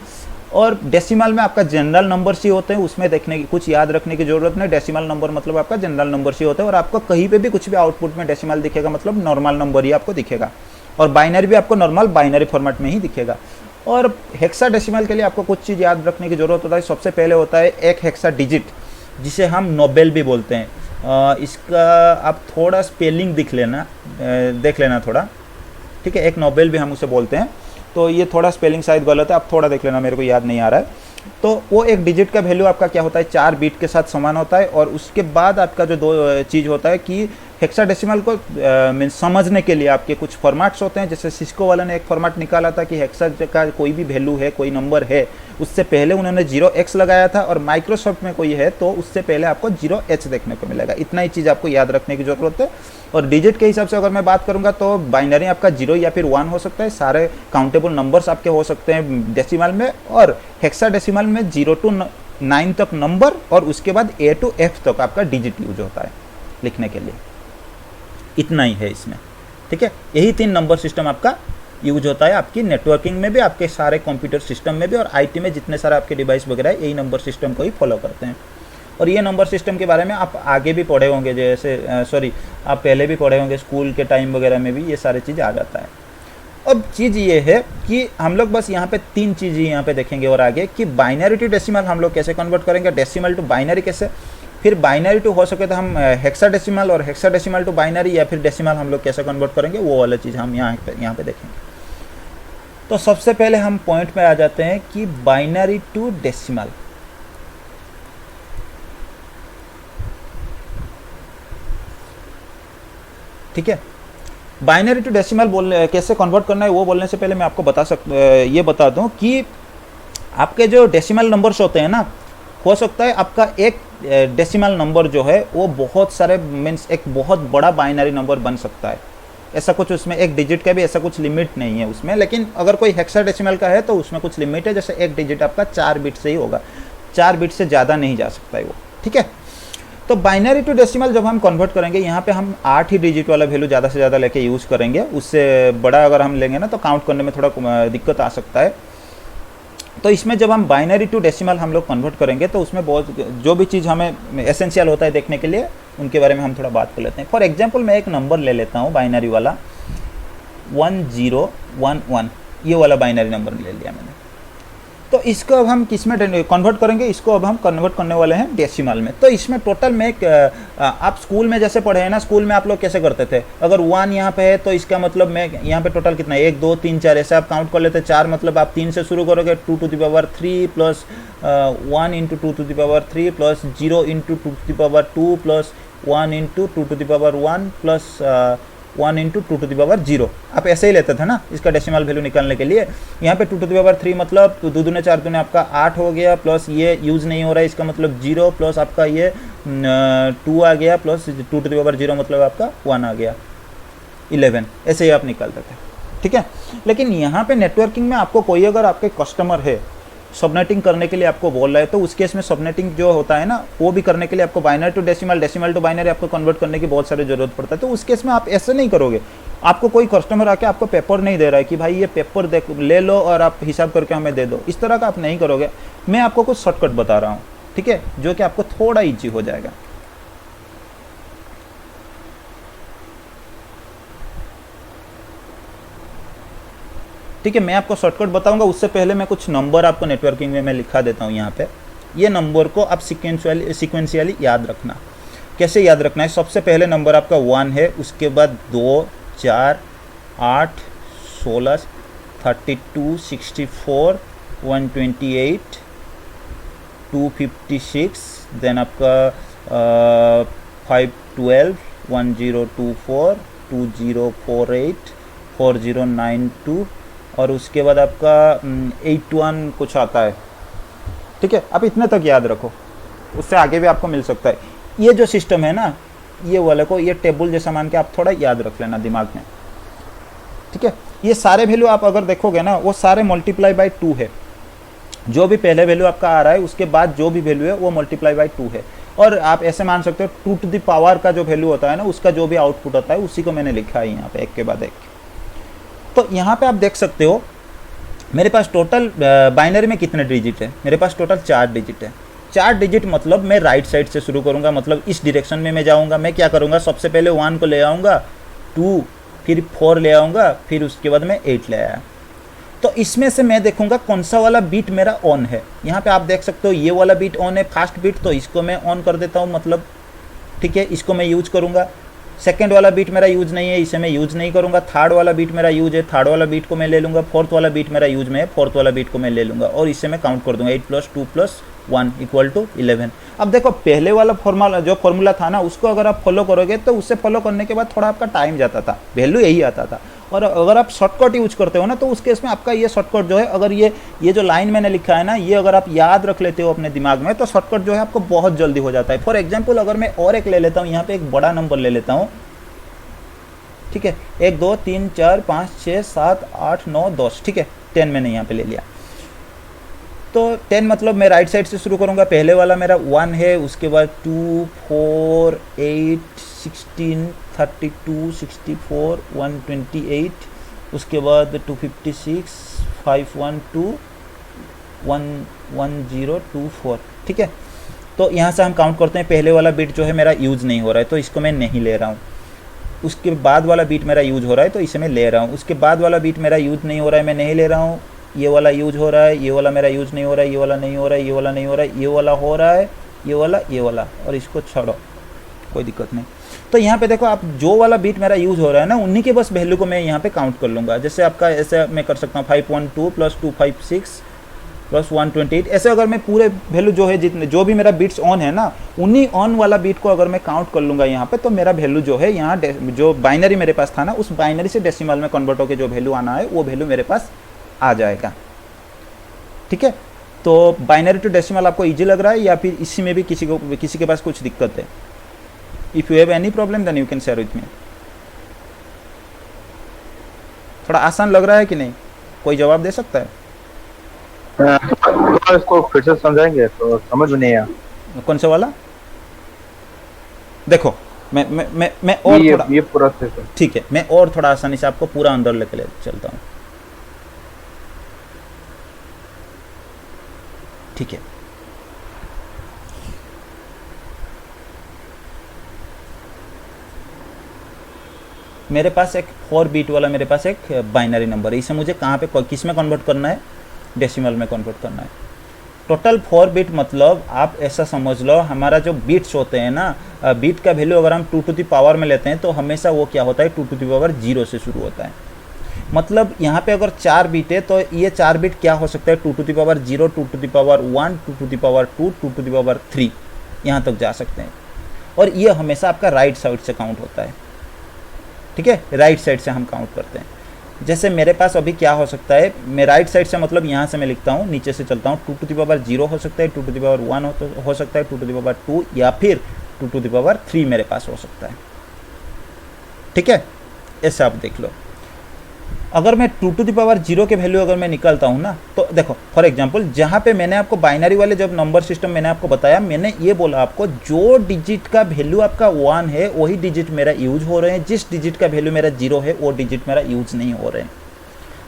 और डेसिमल में आपका जनरल नंबर्स ही होते हैं, उसमें देखने की कुछ याद रखने की जरूरत नहीं। डेसिमल नंबर मतलब आपका जनरल नंबर्स ही होता है, और आपको कहीं पे भी कुछ भी आउटपुट में डेसिमल दिखेगा मतलब नॉर्मल नंबर ही आपको दिखेगा। और बाइनरी भी आपको नॉर्मल बाइनरी फॉर्मेट में ही दिखेगा। और हेक्साडेसिमल के लिए आपको कुछ चीज़ याद रखने की जरूरत होता है। सबसे पहले होता है एक हेक्सा डिजिट, जिसे हम नोबेल भी बोलते हैं। इसका आप थोड़ा स्पेलिंग देख लेना थोड़ा, ठीक है। एक नोबेल भी हम उसे बोलते हैं, तो ये थोड़ा स्पेलिंग शायद गलत है, आप थोड़ा देख लेना, मेरे को याद नहीं आ रहा है। तो वो एक डिजिट का वैल्यू आपका क्या होता है, 4 बीट के साथ समान होता है। और उसके बाद आपका जो दो चीज़ होता है कि हेक्साडेसिमल को समझने के लिए आपके कुछ फॉर्मेट्स होते हैं। जैसे सिस्को वाला ने एक फॉर्मेट निकाला था कि हेक्सा का कोई भी वैल्यू है, कोई नंबर है, उससे पहले उन्होंने 0x लगाया था। और माइक्रोसॉफ्ट में कोई है तो उससे पहले आपको 0h देखने को मिलेगा। इतना ही चीज़ आपको याद रखने की जरूरत है। और डिजिट के हिसाब से अगर मैं बात करूंगा तो बाइनरी आपका 0 या फिर 1 हो सकता है। सारे काउंटेबल नंबर्स आपके हो सकते हैं डेसिमल में। और हेक्साडेसिमल में 0 to 9 तक नंबर, और उसके बाद A to F तक आपका डिजिट यूज होता है लिखने के लिए। इतना ही है इसमें, ठीक है। यही 3 नंबर सिस्टम आपका यूज होता है आपकी नेटवर्किंग में भी, आपके सारे कंप्यूटर सिस्टम में भी, और आईटी में जितने सारे आपके डिवाइस वगैरह है, यही नंबर सिस्टम को ही फॉलो करते हैं। और ये नंबर सिस्टम के बारे में आप आगे भी पढ़े होंगे, जैसे आप पहले भी पढ़े होंगे स्कूल के टाइम वगैरह में भी ये सारी चीज़ आ जाता है। अब चीज़ ये है कि हम लोग बस यहाँ पे 3 चीज़ें यहाँ पे देखेंगे और आगे, कि बाइनरी टू डेसिमल हम लोग कैसे कन्वर्ट करेंगे, डेसिमल टू बाइनरी कैसे, फिर बाइनरी टू हो सके तो हम हेक्साडेसिमल, और हेक्साडेसिमल टू बाइनरी या फिर डेसिमल हम लोग कैसे कन्वर्ट करेंगे, वो वाला चीज़ हम यहाँ पे देखेंगे। तो सबसे पहले हम पॉइंट पे आ जाते हैं कि बाइनरी टू डेसिमल। ठीक है, बाइनरी टू डेसिमल कैसे कन्वर्ट करना है वो बोलने से पहले मैं आपको ये बता दूं कि आपके जो डेसिमल नंबर्स होते हैं ना, हो सकता है आपका एक डेसिमल नंबर जो है वो बहुत सारे मीन्स एक बहुत बड़ा बाइनरी नंबर बन सकता है। ऐसा कुछ उसमें एक डिजिट का भी ऐसा कुछ लिमिट नहीं है उसमें, लेकिन अगर कोई हेक्साडेसिमल का है तो उसमें कुछ लिमिट है। जैसे एक डिजिट आपका 4 बिट से ही होगा, 4 बिट से ज़्यादा नहीं जा सकता है वो, ठीक है। तो बाइनरी टू डेसिमल जब हम कन्वर्ट करेंगे, यहाँ पे हम 8 ही डिजिट वाला वैल्यू ज़्यादा से ज़्यादा लेके यूज़ करेंगे। उससे बड़ा अगर हम लेंगे ना तो काउंट करने में थोड़ा दिक्कत आ सकता है। तो इसमें जब हम बाइनरी टू डेसिमल हम लोग कन्वर्ट करेंगे तो उसमें बहुत जो भी चीज़ हमें एसेंशियल होता है देखने के लिए, उनके बारे में हम थोड़ा बात कर लेते हैं। फॉर एग्जांपल मैं एक नंबर ले लेता हूँ बाइनरी वाला 1011, ये वाला बाइनरी नंबर ले लिया मैंने। तो इसको अब हम किस में कन्वर्ट करेंगे, इसको अब हम कन्वर्ट करने वाले हैं डेसिमल में। तो इसमें टोटल में आप स्कूल में जैसे पढ़े हैं ना, स्कूल में आप लोग कैसे करते थे, अगर 1 यहाँ पे है तो इसका मतलब मैं यहाँ पे टोटल कितना है, 1 2 3 4 ऐसे आप काउंट कर लेते। 4 मतलब आप 3 से शुरू करोगे, 2 to the power 3 plus 1 into 2 to the power 3 plus 0 into 2 to the power 2 plus 1 into 2 to the power 1 plus 1 into 2 to the power 0। आप ऐसे ही लेते थे ना इसका डेसिमल वैल्यू निकालने के लिए। यहाँ पे 2 to the power 3 मतलब 2 दूने 4 दूने आपका 8 हो गया, प्लस ये यूज़ नहीं हो रहा है इसका मतलब 0, प्लस आपका ये 2 आ गया, प्लस 2 to the power 0 मतलब आपका 1 आ गया, 11। ऐसे ही आप निकालते थे, ठीक है। लेकिन यहाँ पे नेटवर्किंग में आपको कोई अगर आपके कस्टमर है सबनेटिंग करने के लिए आपको बोल रहा है, तो उस केस में सबनेटिंग जो होता है ना वो भी करने के लिए आपको binary to decimal, decimal to binary आपको कन्वर्ट करने की बहुत सारी जरूरत पड़ता है। तो उस केस में आप ऐसे नहीं करोगे। आपको कोई कस्टमर आके आपको पेपर नहीं दे रहा है कि भाई ये पेपर देख ले लो और आप हिसाब करके हमें दे दो, इस तरह का आप नहीं करोगे। मैं आपको कुछ शॉर्टकट बता रहा हूँ, ठीक है, जो कि आपको थोड़ा ईजी हो जाएगा। ठीक है, मैं आपको शॉर्टकट बताऊंगा, उससे पहले मैं कुछ नंबर आपको नेटवर्किंग में मैं लिखा देता हूं यहाँ पे। ये नंबर को आप सिक्वेंशियली याद रखना। कैसे याद रखना है, सबसे पहले नंबर आपका 1 है, उसके बाद 2 4 8 16 32 64 128 256, देन आपका 512 1024 2048 4092, और उसके बाद आपका 81 कुछ आता है, ठीक है। आप इतने तक याद रखो, उससे आगे भी आपको मिल सकता है। ये जो सिस्टम है ना, ये वाले को ये टेबल जैसा मान के आप थोड़ा याद रख लेना दिमाग में, ठीक है। ये सारे वैल्यू आप अगर देखोगे ना, वो सारे मल्टीप्लाई बाय 2 है। जो भी पहले वैल्यू आपका आ रहा है उसके बाद जो भी वैल्यू है वो मल्टीप्लाई बाय 2 है। और आप ऐसे मान सकते हो 2 टू द पावर का जो वैल्यू होता है ना, उसका जो भी आउटपुट होता है उसी को मैंने लिखा है यहाँ पे एक के बाद एक। तो यहाँ पे आप देख सकते हो मेरे पास टोटल बाइनरी में कितने डिजिट है, मेरे पास टोटल 4 डिजिट है। 4 डिजिट मतलब मैं राइट साइड से शुरू करूँगा, मतलब इस डायरेक्शन में मैं जाऊँगा। मैं क्या करूँगा, सबसे पहले 1 को ले आऊँगा, 2 फिर 4 ले आऊँगा, फिर उसके बाद मैं 8 ले आया। तो इसमें से मैं देखूंगा कौन सा वाला बीट मेरा ऑन है। यहाँ पे आप देख सकते हो ये वाला बीट ऑन है, फास्ट बीट, तो इसको मैं ऑन कर देता हूँ, मतलब ठीक है, इसको मैं यूज करूँगा। सेकंड वाला बीट मेरा यूज नहीं है, इसे मैं यूज नहीं करूँगा। थर्ड वाला बीट मेरा यूज है, थर्ड वाला बीट को मैं ले लूँगा। फोर्थ वाला बीट मेरा यूज में है, फोर्थ वाला बीट को मैं ले लूँगा और इसे मैं काउंट कर दूँगा 8 + 2 + 1 = 11। अब देखो पहले वाला फॉर्मूला था ना, उसको अगर आप फॉलो करोगे तो उससे फॉलो करने के बाद थोड़ा आपका टाइम जाता था, वैल्यू यही आता था। और अगर आप शॉर्टकट यूज करते हो ना, तो उस केस में आपका ये शॉर्टकट जो है, अगर ये जो लाइन मैंने लिखा है ना, ये अगर आप याद रख लेते हो अपने दिमाग में, तो शॉर्टकट जो है आपको बहुत जल्दी हो जाता है। फॉर एग्जाम्पल अगर मैं और एक ले लेता हूँ, यहाँ पे एक बड़ा नंबर ले लेता हूँ, ठीक है, 1 2 3 4 5 6 7 8 9 10, ठीक है, 10 मैंने यहाँ पे ले लिया। तो 10 मतलब मैं राइट साइड से शुरू करूँगा। पहले वाला मेरा 1 है, उसके बाद 2 4 8 16 32 64 128, उसके बाद 256 512 11024, ठीक है। तो यहाँ से हम काउंट करते हैं, पहले वाला बीट जो है मेरा यूज़ नहीं हो रहा है, तो इसको मैं नहीं ले रहा हूँ। उसके बाद वाला बीट मेरा यूज हो रहा है, तो इसे मैं ले रहा हूँ। उसके बाद वाला बीट मेरा यूज नहीं हो रहा है, मैं नहीं ले रहा हूँ। ये वाला यूज हो रहा है, ये वाला मेरा यूज नहीं हो रहा है, ये वाला नहीं हो रहा है, ये वाला नहीं हो रहा है, ये वाला हो रहा है, ये वाला, और इसको छोड़ो, कोई दिक्कत नहीं। तो यहाँ पे देखो, आप जो वाला बीट मेरा यूज हो रहा है ना, उन्हीं के बस वैल्यू को मैं यहाँ पे काउंट कर लूँगा। जैसे आपका ऐसे मैं कर सकता हूँ 512 + 256 + 128। ऐसे अगर मैं पूरे वैल्यू जो है, जितने जो भी मेरा बीट्स ऑन है ना, उन्हीं ऑन वाला बीट को अगर मैं काउंट कर लूँगा यहाँ पे, तो मेरा वैल्यू जो है यहाँ जो बाइनरी मेरे पास था ना, उस बाइनरी से डेसिमल में कन्वर्ट होकर जो वैल्यू आना है, वो वैल्यू मेरे पास आ जाएगा, ठीक है। तो बाइनरी टू डेसिमल आपको ईजी लग रहा है, या फिर इसी में भी किसी के पास कुछ दिक्कत है? If you have any problem then you can share with me. थोड़ा आसान लग रहा है कि नहीं? कोई जवाब दे सकता है? तो इसको फिर से समझाएंगे, तो समझ में नहीं आया। कौन सा वाला? देखो मैं और थोड़ा, ये प्रोसेस है, ठीक है, मैं और थोड़ा आसानी से आपको पूरा अंदर लेके चलता हूँ, ठीक है। मेरे पास एक 4 बीट वाला मेरे पास एक बाइनरी नंबर है। इसे मुझे कहाँ पे किस में कन्वर्ट करना है? डेसिमल में कन्वर्ट करना है। टोटल 4 बीट मतलब आप ऐसा समझ लो, हमारा जो बीट्स होते हैं ना, बीट का वैल्यू अगर हम 2 टू द पावर में लेते हैं, तो हमेशा वो क्या होता है, 2 टू द पावर 0 से शुरू होता है। मतलब यहाँ पे अगर 4 बीट है, तो ये 4 बीट क्या हो सकता है, 2 to the power 0, 2 to the power 1, 2 to the power 2, 2 to the power 3, यहाँ तक जा सकते हैं। और ये हमेशा आपका राइट साइड से काउंट होता है, ठीक है, राइट साइड से हम काउंट करते हैं। जैसे मेरे पास अभी क्या हो सकता है, मैं राइट साइड से मतलब यहाँ से मैं लिखता हूँ, नीचे से चलता हूँ, 2 टू द पावर 0 हो सकता है, 2 टू द पावर 1 हो सकता है, 2 टू द पावर 2, या फिर 2 टू द पावर 3 मेरे पास हो सकता है, ठीक है। ऐसे आप देख लो। अगर मैं 2 टू द पावर 0 के वैल्यू अगर मैं निकालता हूँ ना, तो देखो फॉर एग्जांपल, जहाँ पे मैंने आपको बाइनरी वाले जब नंबर सिस्टम मैंने आपको बताया, मैंने ये बोला आपको, जो डिजिट का वैल्यू आपका 1 है वही डिजिट मेरा यूज हो रहे हैं, जिस डिजिट का वैल्यू मेरा 0 है वो डिजिट मेरा यूज नहीं हो रहे हैं।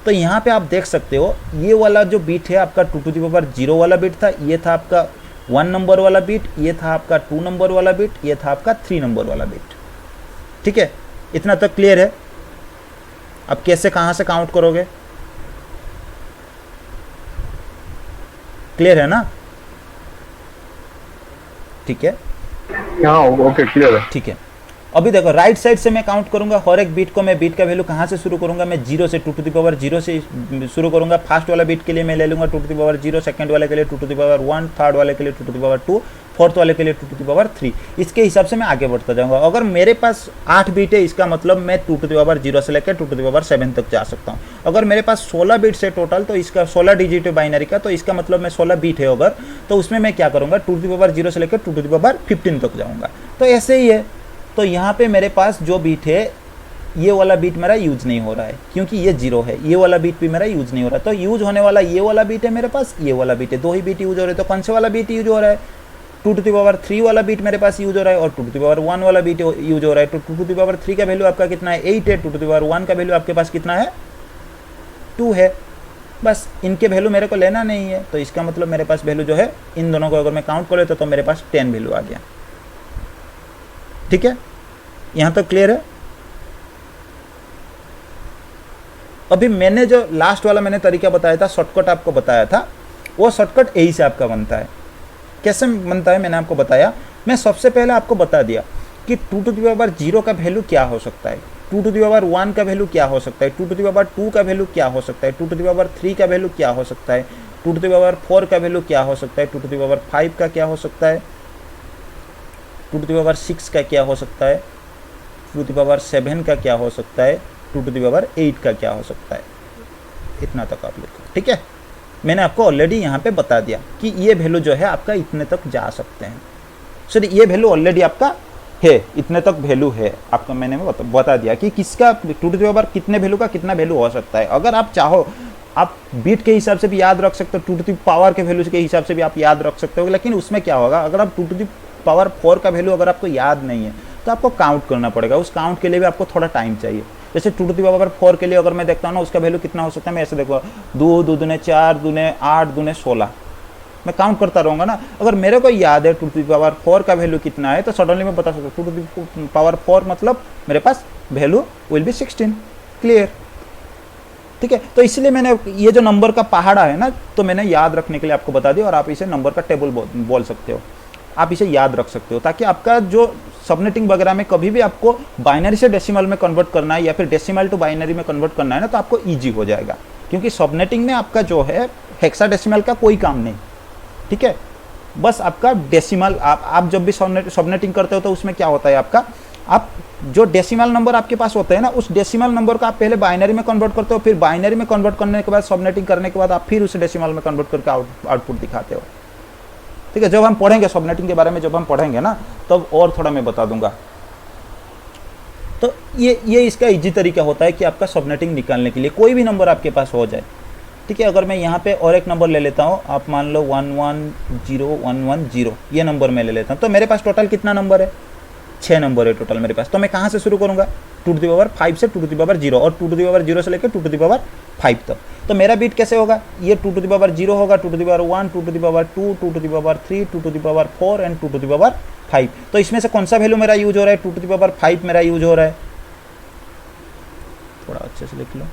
तो यहाँ पे आप देख सकते हो, ये वाला जो बीट है आपका 2 टू द पावर 0 वाला बीट था, ये था आपका 1 नंबर वाला बीट, ये था आपका 2 नंबर वाला बीट, ये था आपका 3 नंबर वाला बीट, ठीक है। इतना तक क्लियर है? अब कैसे कहाँ से काउंट करोगे? क्लियर है ना? ठीक है, हाँ ओके क्लियर है, ठीक है। अभी देखो, राइट साइड से मैं काउंट करूंगा हर एक बीट को। मैं बीट का वैल्यू कहाँ से शुरू करूंगा? मैं 0 से 2 टू द पावर 0 से शुरू करूंगा। फर्स्ट वाला बीट के लिए मैं ले लूंगा 2 टू द पावर 0, सेकंड वाले के लिए 2 टू द पावर 1, थर्ड वाले के लिए 2 टू द पावर 2, फोर्थ वाले के लिए 2 टू द पावर 3। इसके हिसाब से मैं आगे बढ़ता जाऊंगा। अगर मेरे पास 8 बीट है, इसका मतलब मैं 2 टू द पावर 0 से लेकर 2 टू द पावर 7 तक जा सकता हूँ। अगर मेरे पास 16 बीट्स है टोटल, तो इसका 16 डिजिट है बाइनरी का, तो इसका मतलब मैं 16 बीट है अगर, तो उसमें मैं क्या करूँगा, 2 टू द पावर 0 से लेकर 2 टू द पावर 15 तक जाऊँगा। तो ऐसे ही है। तो यहाँ पे मेरे पास जो बीट है, ये वाला बीट मेरा यूज नहीं हो रहा है, क्योंकि ये 0 है। ये वाला बीट भी मेरा यूज नहीं हो रहा है। तो यूज होने वाला ये वाला बीट है मेरे पास, ये वाला बीट है, 2 ही बीट यूज हो रहे हैं। तो कौन से वाला बीट यूज हो रहा है? टू टू द पावर 3 वाला बीट मेरे पास यूज हो रहा है और टू टू द पावर 1 वाला बीट यूज हो रहा है। तो टू टू द पावर 3 का वैल्यू आपका कितना है 8 है, टू टू द पावर 1 का वैल्यू आपके पास कितना है 2 है। बस इनके वैल्यू मेरे को लेना नहीं है, तो इसका मतलब मेरे पास वैल्यू जो है इन दोनों को अगर मैं काउंट कर लेता तो मेरे पास 10 वैल्यू आ गया। ठीक है, यहाँ तक क्लियर है। अभी मैंने जो लास्ट वाला मैंने तरीका बताया था, शॉर्टकट आपको बताया था, वो शॉर्टकट यही से आपका बनता है। कैसे बनता है मैंने आपको बताया। मैं सबसे पहले आपको बता दिया कि टू टू द पावर 0 का वैल्यू क्या हो सकता है, टू टू द पावर 1 का वैल्यू क्या हो सकता है, टू टू द पावर 2 का वैल्यू क्या हो सकता है, टू टू द पावर 3 का वैल्यू क्या हो सकता है, टू टू द पावर 4 का वैल्यू क्या हो सकता है, टू टू द पावर 5 का क्या हो सकता है, टू टू द पावर 6 का क्या हो सकता है, टू टू द पावर 7 का क्या हो सकता है, टू टू द पावर 8 का क्या हो सकता है। इतना तक आप लिखो। ठीक है, मैंने आपको ऑलरेडी यहाँ पे बता दिया कि ये वैल्यू जो है आपका इतने तक जा सकते हैं। सर ये वैल्यू ऑलरेडी आपका है, इतने तक वैल्यू है आपका, मैंने बता दिया कि किसका टू टू द पावर कितने वैल्यू का कितना वैल्यू हो सकता है। अगर आप चाहो आप बीट के हिसाब से भी याद रख सकते हो, टू टू द पावर के वैल्यू के हिसाब से भी आप याद रख सकते हो, लेकिन उसमें क्या होगा, अगर आप टू टू द पावर 4 का वैल्यू अगर आपको याद नहीं है तो आपको काउंट करना पड़ेगा। उस काउंट के लिए भी आपको थोड़ा टाइम चाहिए। जैसे टू टू द पावर 4 के लिए अगर मैं देखता हूँ ना, उसका वैल्यू कितना हो सकता है, मैं ऐसे देखूँगा 2 2 दूने 4 दूने 8 दूने 16, मैं काउंट करता रहूँगा ना। अगर मेरे को याद है टू टू द पावर 4 का वैल्यू कितना है तो सडनली मैं बता सकता हूँ टू टू द पावर 4 मतलब मेरे पास वैल्यू विल बी 16। क्लियर। ठीक है, तो इसलिए मैंने ये जो नंबर का पहाड़ा है ना, तो मैंने याद रखने के लिए आपको बता दिया, और आप इसे नंबर का टेबल बोल सकते हो, आप इसे याद रख सकते हो, ताकि आपका जो सबनेटिंग वगैरह में कभी भी आपको बाइनरी से डेसिमल में कन्वर्ट करना है या फिर डेसिमल टू बाइनरी में कन्वर्ट करना है ना, तो आपको इजी हो जाएगा। क्योंकि सबनेटिंग में आपका जो है हेक्साडेसिमल का कोई काम नहीं। ठीक है, बस आपका डेसिमल, आप जब भी सबनेटिंग करते हो तो उसमें क्या होता है आपका, आप जो डेसिमल नंबर आपके पास होते हैं ना, उस डेसिमल नंबर को आप पहले बाइनरी में कन्वर्ट करते हो, फिर बाइनरी में कन्वर्ट करने के बाद सबनेटिंग करने के बाद आप फिर उसे डेसिमल में कन्वर्ट करके आउटपुट दिखाते हो। ठीक है, जब हम पढ़ेंगे सबनेटिंग के बारे में, जब हम पढ़ेंगे ना, तब और थोड़ा मैं बता दूंगा। तो ये इसका इजी तरीका होता है कि आपका सबनेटिंग निकालने के लिए कोई भी नंबर आपके पास हो जाए। ठीक है, अगर मैं यहाँ पे और एक नंबर ले लेता हूँ, आप मान लो 110110 ये नंबर मैं ले लेता हूँ, तो मेरे पास टोटल कितना नंबर है, 6 नंबर है टोटल मेरे पास। तो मैं कहाँ से शुरू करूँगा, टू टू द पावर 5 से टू टू द पावर 0, और टू टू द पावर 0 से लेकर टू टू द पावर 5 तक। तो मेरा बीट कैसे होगा, ये टू टू द पावर 0 होगा, two to the power 1, two to the power 2, two to the power 3, two to the power 4 and two to the power 5। तो इसमें से कौन सा वैल्यू मेरा यूज हो रहा है, टू टू द पावर 5 मेरा यूज हो रहा है, थोड़ा अच्छे से लिख लो,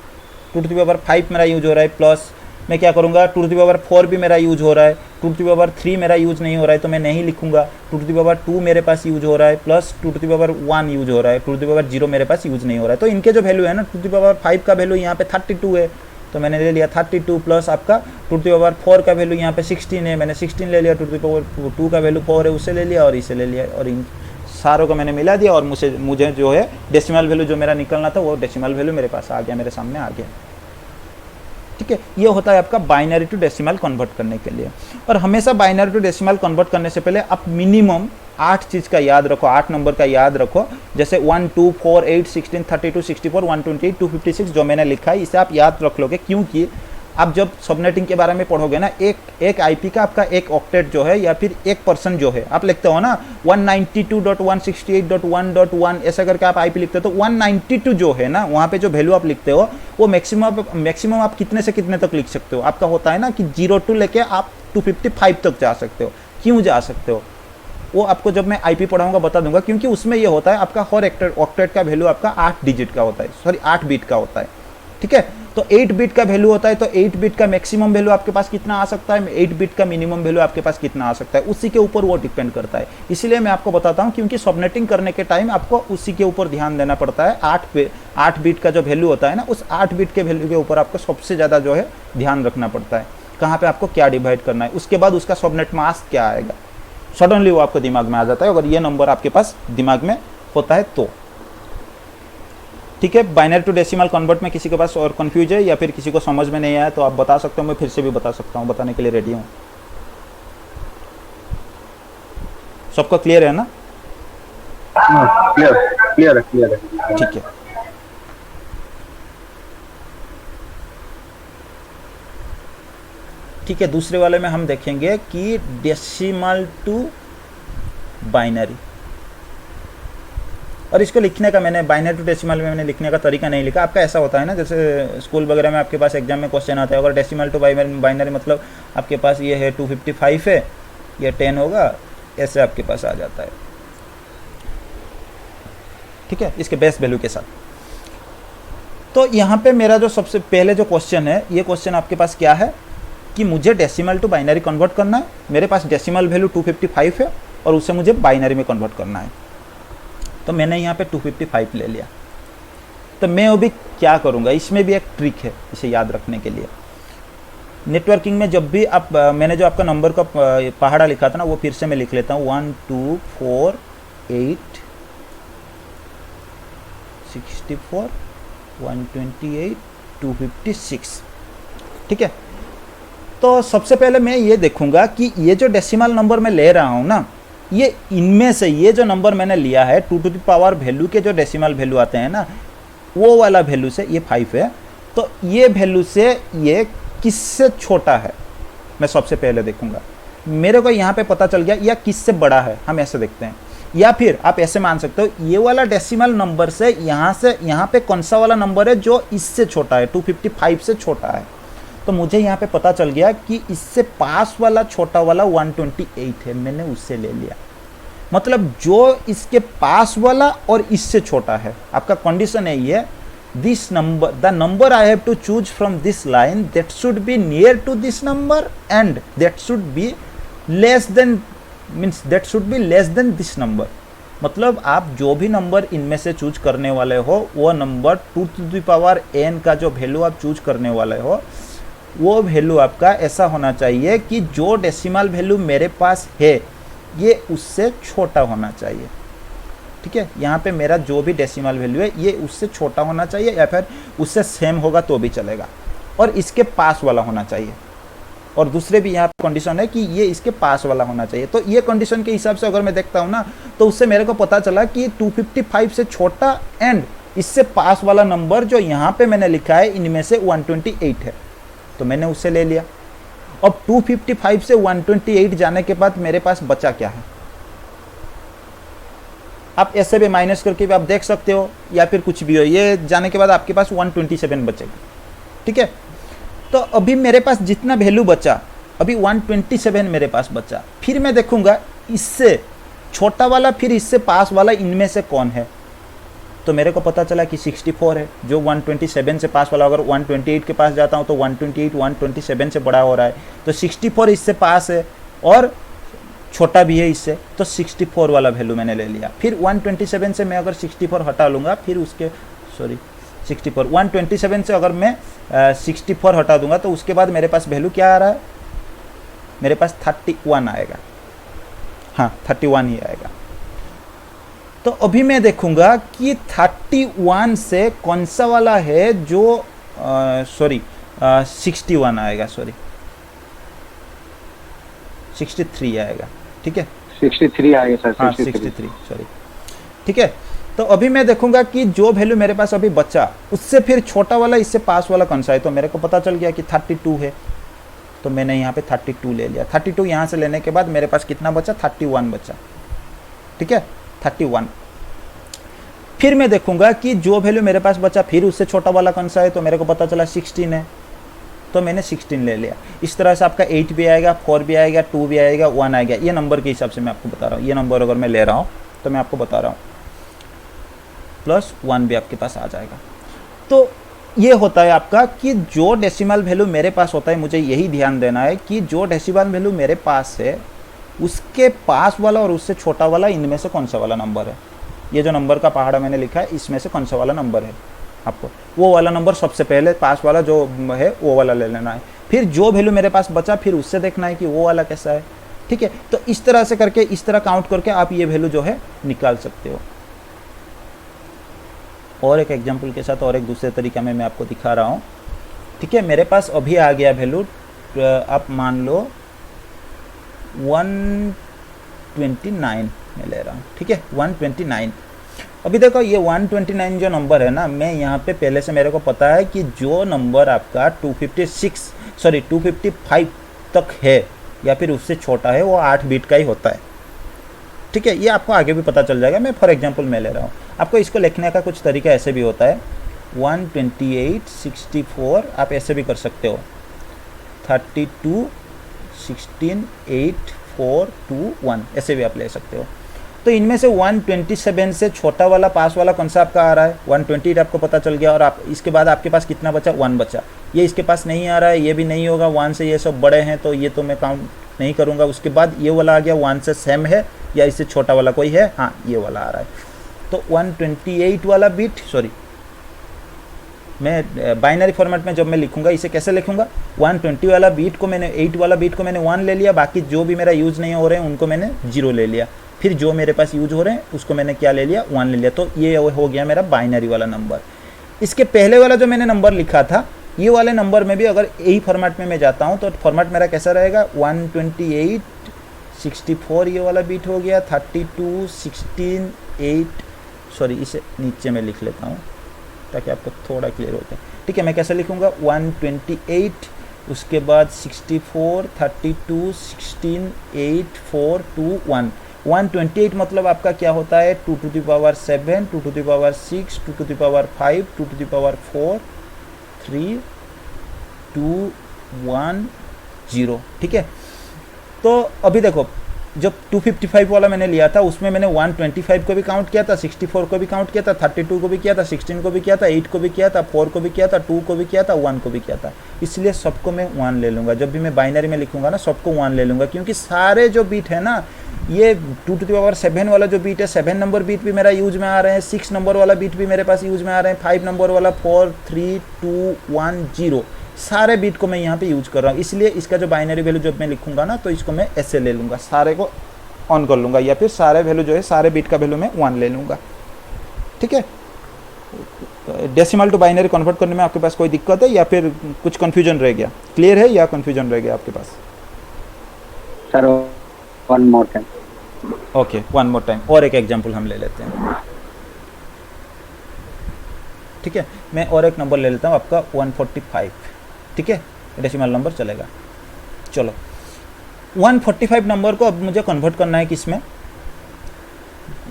टू टू द पावर 5 मेरा यूज हो रहा है, प्लस मैं क्या करूँगा, टू टू द पावर 4 भी मेरा यूज हो रहा है, टू टू द पावर 3 मेरा यूज नहीं हो रहा है तो मैं नहीं लिखूंगा, टू टू द पावर 2 मेरे पास यूज हो रहा है, plus two to the power 1 use हो रहा है, टू टू द पावर 0 मेरे पास यूज नहीं हो रहा है। तो इनके जो वैल्यू है ना, टू टू द पावर 5 का वैल्यू यहाँ पे 32 है, तो मैंने ले लिया 32, प्लस आपका टू टू द पावर 4 का वैल्यू यहाँ पे 16 है, मैंने 16 ले लिया, टू टू द पावर 2 का वैल्यू 4 है, उससे ले लिया और इसे ले लिया, और इन सारों को मैंने मिला दिया, और मुझे जो है डेसिमल वैल्यू जो मेरा निकलना था वो डेसिमल वैल्यू मेरे पास आ गया, मेरे सामने आ गया। ठीक है, ये होता है आपका बाइनरी टू डेसिमल कन्वर्ट करने के लिए। और हमेशा बाइनरी टू डेसिमल कन्वर्ट करने से पहले आप मिनिमम 8 चीज़ का याद रखो, 8 नंबर का याद रखो, जैसे 1 2 4 8 16 32 64 128 256 जो मैंने लिखा है, इसे आप याद रख लोगे। क्योंकि आप जब सबनेटिंग के बारे में पढ़ोगे ना, एक आईपी का आपका एक ऑक्टेट जो है या फिर एक पर्सन जो है, आप लिखते हो ना 192.168.1.1 ऐसा करके आप आईपी लिखते हो, तो 192 जो है ना, वहाँ पे जो वैल्यू आप लिखते हो वो मैक्सिमम आप कितने से कितने तक लिख सकते हो। आपका होता है ना कि 02 लेके आप 255 तक जा सकते हो। क्यों जा सकते हो वो आपको जब मैं आईपी पढ़ाऊंगा बता दूंगा, क्योंकि उसमें ये होता है आपका हर ऑक्टेट का वैल्यू आपका 8 डिजिट का होता है, सॉरी 8 बिट का होता है। ठीक है, तो 8 बिट का वैल्यू होता है, तो 8 बिट का मैक्सिमम वैल्यू आपके पास कितना आ सकता है, 8 बिट का मिनिमम वैल्यू आपके पास कितना आ सकता है, उसी के ऊपर वो डिपेंड करता है। इसलिए मैं आपको बताता हूं, क्योंकि सबनेटिंग करने के टाइम आपको उसी के ऊपर ध्यान देना पड़ता है। 8 बिट का जो वैल्यू होता है ना, उस 8 बिट के वैल्यू के ऊपर आपको सबसे ज़्यादा जो है ध्यान रखना पड़ता है, कहाँ पे आपको क्या डिवाइड करना है, उसके बाद उसका सबनेट मास्क क्या आएगा, सडनली वो आपको दिमाग में आ जाता है अगर ये नंबर आपके पास दिमाग में होता है तो। ठीक है, बाइनरी टू डेसिमल कन्वर्ट में किसी के पास और कंफ्यूज है या फिर किसी को समझ में नहीं आया तो आप बता सकते हो, मैं फिर से भी बता सकता हूँ, बताने के लिए रेडी हूँ। सबको क्लियर है ना? क्लियर है। ठीक है, ठीक है, दूसरे वाले में हम देखेंगे कि डेसिमल टू बाइनरी। और इसको लिखने का मैंने बाइनरी टू डेसिमल में मैंने लिखने का तरीका नहीं लिखा। आपका ऐसा होता है ना, जैसे स्कूल वगैरह में आपके पास एग्जाम में क्वेश्चन आता है, अगर डेसिमल टू बाइनरी मतलब आपके पास ये है 255 है, ये 10 होगा, ऐसे आपके पास आ जाता है। ठीक है, इसके बेस वैल्यू के साथ। तो यहाँ पे मेरा जो सबसे पहले जो क्वेश्चन है, ये क्वेश्चन आपके पास क्या है कि मुझे डेसिमल टू बाइनरी कन्वर्ट करना है। मेरे पास डेसिमल वैल्यू 255 है और उसे मुझे बाइनरी में कन्वर्ट करना है। तो मैंने यहाँ पे 255 ले लिया। तो मैं अभी क्या करूँगा, इसमें भी एक ट्रिक है इसे याद रखने के लिए। नेटवर्किंग में जब भी आप मैंने जो आपका नंबर का पहाड़ा लिखा था ना, वो फिर से मैं लिख लेता हूँ 1 2 4 8 64 128 256। ठीक है, तो सबसे पहले मैं ये देखूंगा कि ये जो डेसिमल नंबर मैं ले रहा हूँ ना, ये इनमें से ये जो नंबर मैंने लिया है 2 टू द पावर वैल्यू के जो डेसिमल वैल्यू आते हैं ना, वो वाला वैल्यू से ये 5 है, तो ये वैल्यू से ये किससे छोटा है मैं सबसे पहले देखूंगा। मेरे को यहाँ पे पता चल गया या किससे बड़ा है, हम ऐसे देखते हैं। या फिर आप ऐसे मान सकते हो, ये वाला डेसिमल नंबर से यहाँ पे कौन सा वाला नंबर है जो इससे छोटा है, 255 से छोटा है। तो मुझे यहाँ पे पता चल गया कि इससे पास वाला छोटा वाला 128 है, मैंने उससे ले लिया। मतलब जो इसके पास वाला और इससे छोटा है, आपका कंडीशन है ये, this number, the number I have to choose from this line that should be near to this number and that should be less than, means that should be less than this number. मतलब आप जो भी number इनमें से choose करने वाले हो, वो number 2 to the power n का जो वैल्यू आप चूज करने वाले हो, वो वैल्यू आपका ऐसा होना चाहिए कि जो डेसिमल वैल्यू मेरे पास है ये उससे छोटा होना चाहिए। ठीक है, यहाँ पे मेरा जो भी डेसिमल वैल्यू है ये उससे छोटा होना चाहिए या फिर उससे सेम होगा तो भी चलेगा, और इसके पास वाला होना चाहिए। और दूसरे भी यहाँ पे कंडीशन है कि ये इसके पास वाला होना चाहिए। तो ये कंडीशन के हिसाब से अगर मैं देखता हूँ ना, तो उससे मेरे को पता चला कि 255 से छोटा एंड इससे पास वाला नंबर जो यहाँ पे मैंने लिखा है इनमें से 128 है, तो मैंने उससे ले लिया। अब 255 से 128 जाने के बाद मेरे पास बचा क्या है, आप ऐसे भी माइनस करके भी आप देख सकते हो, या फिर कुछ भी हो, ये जाने के बाद आपके पास 127 बचेगा। ठीक है, तो अभी मेरे पास जितना वैल्यू बचा, अभी 127 मेरे पास बचा। फिर मैं देखूंगा इससे छोटा वाला फिर इससे पास वाला इनमें से कौन है। तो मेरे को पता चला कि 64 है, जो 127 से पास वाला। अगर 128 के पास जाता हूँ तो 128 127 से बड़ा हो रहा है, तो 64 इससे पास है और छोटा भी है इससे, तो 64 वाला वैल्यू मैंने ले लिया। फिर 127 से मैं अगर 64 हटा लूँगा, फिर उसके 64 127 से अगर मैं 64 हटा दूंगा, तो उसके बाद मेरे पास वैल्यू क्या आ रहा है, मेरे पास 31 आएगा। हाँ, 31 ही आएगा। तो अभी मैं देखूंगा कि 31 से कौन सा वाला है जो 61 आएगा, 63 आएगा। ठीक है, 63 आएगा सर। हाँ 63, सॉरी। ठीक है, तो अभी मैं देखूंगा कि जो वैल्यू मेरे पास अभी बचा उससे फिर छोटा वाला इससे पास वाला कौन सा है। तो मेरे को पता चल गया कि 32 है, तो मैंने यहाँ पे 32 ले लिया। 32 यहाँ से लेने के बाद मेरे पास कितना बचा, 31 बचा। ठीक है, 31। फिर मैं देखूंगा कि जो वैल्यू मेरे पास बचा फिर उससे छोटा वाला कौन सा है, तो मेरे को पता चला 16 है, तो मैंने 16 ले लिया। इस तरह से आपका 8 भी आएगा, 4 भी आएगा, 2 भी आएगा, 1 आएगा। ये नंबर के हिसाब से मैं आपको बता रहा हूँ, ये नंबर अगर मैं ले रहा हूँ तो मैं आपको बता रहा हूँ, +1 भी आपके पास आ जाएगा। तो ये होता है आपका कि जो डेसिमल वैल्यू मेरे पास होता है, मुझे यही ध्यान देना है कि जो डेसिमल वैल्यू मेरे पास है उसके पास वाला और उससे छोटा वाला इनमें से कौन सा वाला नंबर है। ये जो नंबर का पहाड़ा मैंने लिखा है इसमें से कौन सा वाला नंबर है, आपको वो वाला नंबर सबसे पहले पास वाला जो है वो वाला ले लेना है। फिर जो वैल्यू मेरे पास बचा फिर उससे देखना है कि वो वाला कैसा है। ठीक है, तो इस तरह से करके, इस तरह काउंट करके आप ये वैल्यू जो है निकाल सकते हो। और एक एग्जांपल के साथ और एक दूसरे तरीके में मैं आपको दिखा रहा हूँ। ठीक है, मेरे पास अभी आ गया वैल्यू, आप मान लो 129 मैं ले रहा हूँ। ठीक है, 129। अभी देखो ये 129 जो नंबर है ना, मैं यहाँ पे पहले से मेरे को पता है कि जो नंबर आपका 255 तक है या फिर उससे छोटा है वो 8 बिट का ही होता है। ठीक है, ये आपको आगे भी पता चल जाएगा, मैं फॉर एग्जांपल मैं ले रहा हूँ। आपको इसको लिखने का कुछ तरीका ऐसे भी होता है, 128 64 आप ऐसे भी कर सकते हो, 32 16 8 4 2 1 ऐसे भी आप ले सकते हो। तो इनमें से 127 से छोटा वाला पास वाला कौन सा आपका आ रहा है, 128 आपको पता चल गया, और आप इसके बाद आपके पास कितना बचा, 1 बचा। ये इसके पास नहीं आ रहा है, ये भी नहीं होगा, 1 से ये सब बड़े हैं तो ये तो मैं काउंट नहीं करूँगा। उसके बाद ये वाला आ गया, 1 से सेम है या इससे छोटा वाला कोई है, हाँ ये वाला आ रहा है। तो 128 वाला बिट, सॉरी मैं बाइनरी फॉर्मेट में जब मैं लिखूंगा इसे कैसे लिखूंगा, 120 वाला बीट को मैंने 8 वाला बीट को मैंने 1 ले लिया, बाकी जो भी मेरा यूज़ नहीं हो रहे हैं उनको मैंने 0 ले लिया, फिर जो मेरे पास यूज हो रहे हैं उसको मैंने क्या ले लिया, 1 ले लिया। तो ये हो गया मेरा बाइनरी वाला नंबर। इसके पहले वाला जो मैंने नंबर लिखा था, ये वाले नंबर में भी अगर यही फॉर्मेट में मैं जाता हूँ तो फॉर्मेट मेरा कैसा रहेगा, 128 64 ये वाला बीट हो गया, 32 16 8, सॉरी इसे नीचे में लिख लेता हूँ ताकि आपको थोड़ा क्लियर हो जाए। ठीक है, मैं कैसे लिखूँगा, 128 उसके बाद 64 32 16 8 4 2 1। 128 मतलब आपका क्या होता है, 2 to the power 7 2 to the power 6 2 to the power 5 2 to the power 4 3 2 1 0। ठीक है, तो अभी देखो जब 255 वाला मैंने लिया था उसमें मैंने 125 को भी काउंट किया था, 64 को भी काउंट किया था, 32 को भी किया था, 16 को भी किया था, 8 को भी किया था, 4 को भी किया था, 2 को भी किया था, 1 को भी किया था। इसलिए सबको मैं 1 ले लूँगा, जब भी मैं बाइनरी में लिखूँगा ना सबको 1 ले लूँगा, क्योंकि सारे जो बीट है ना, ये 2 to the power 7 वाला जो बीट है, 7 नंबर बीट भी मेरा यूज में आ रहे हैं, 6 नंबर वाला बीट भी मेरे पास यूज में आ रहे हैं, 5 नंबर वाला 4 3 2 1 0, सारे बीट को मैं यहाँ पे यूज कर रहा हूँ। इसलिए इसका जो बाइनरी वैल्यू जब मैं लिखूंगा ना तो इसको मैं ऐसे ले लूँगा, सारे को ऑन कर लूँगा, या फिर सारे वैल्यू जो है सारे बीट का वैल्यू मैं 1 ले लूँगा। ठीक है, डेसिमल टू बाइनरी कन्वर्ट करने में आपके पास कोई दिक्कत है या फिर कुछ कन्फ्यूजन रह गया, क्लियर है या कन्फ्यूजन रह गया आपके पास? Sir one more time. Okay, 1 more time, और एक एग्जाम्पल हम ले लेते हैं। ठीक है, मैं और एक नंबर ले लेता हूँ आपका 145। ठीक है, डेसिमल नंबर चलेगा। चलो 145 नंबर को अब मुझे कन्वर्ट करना है किसमें,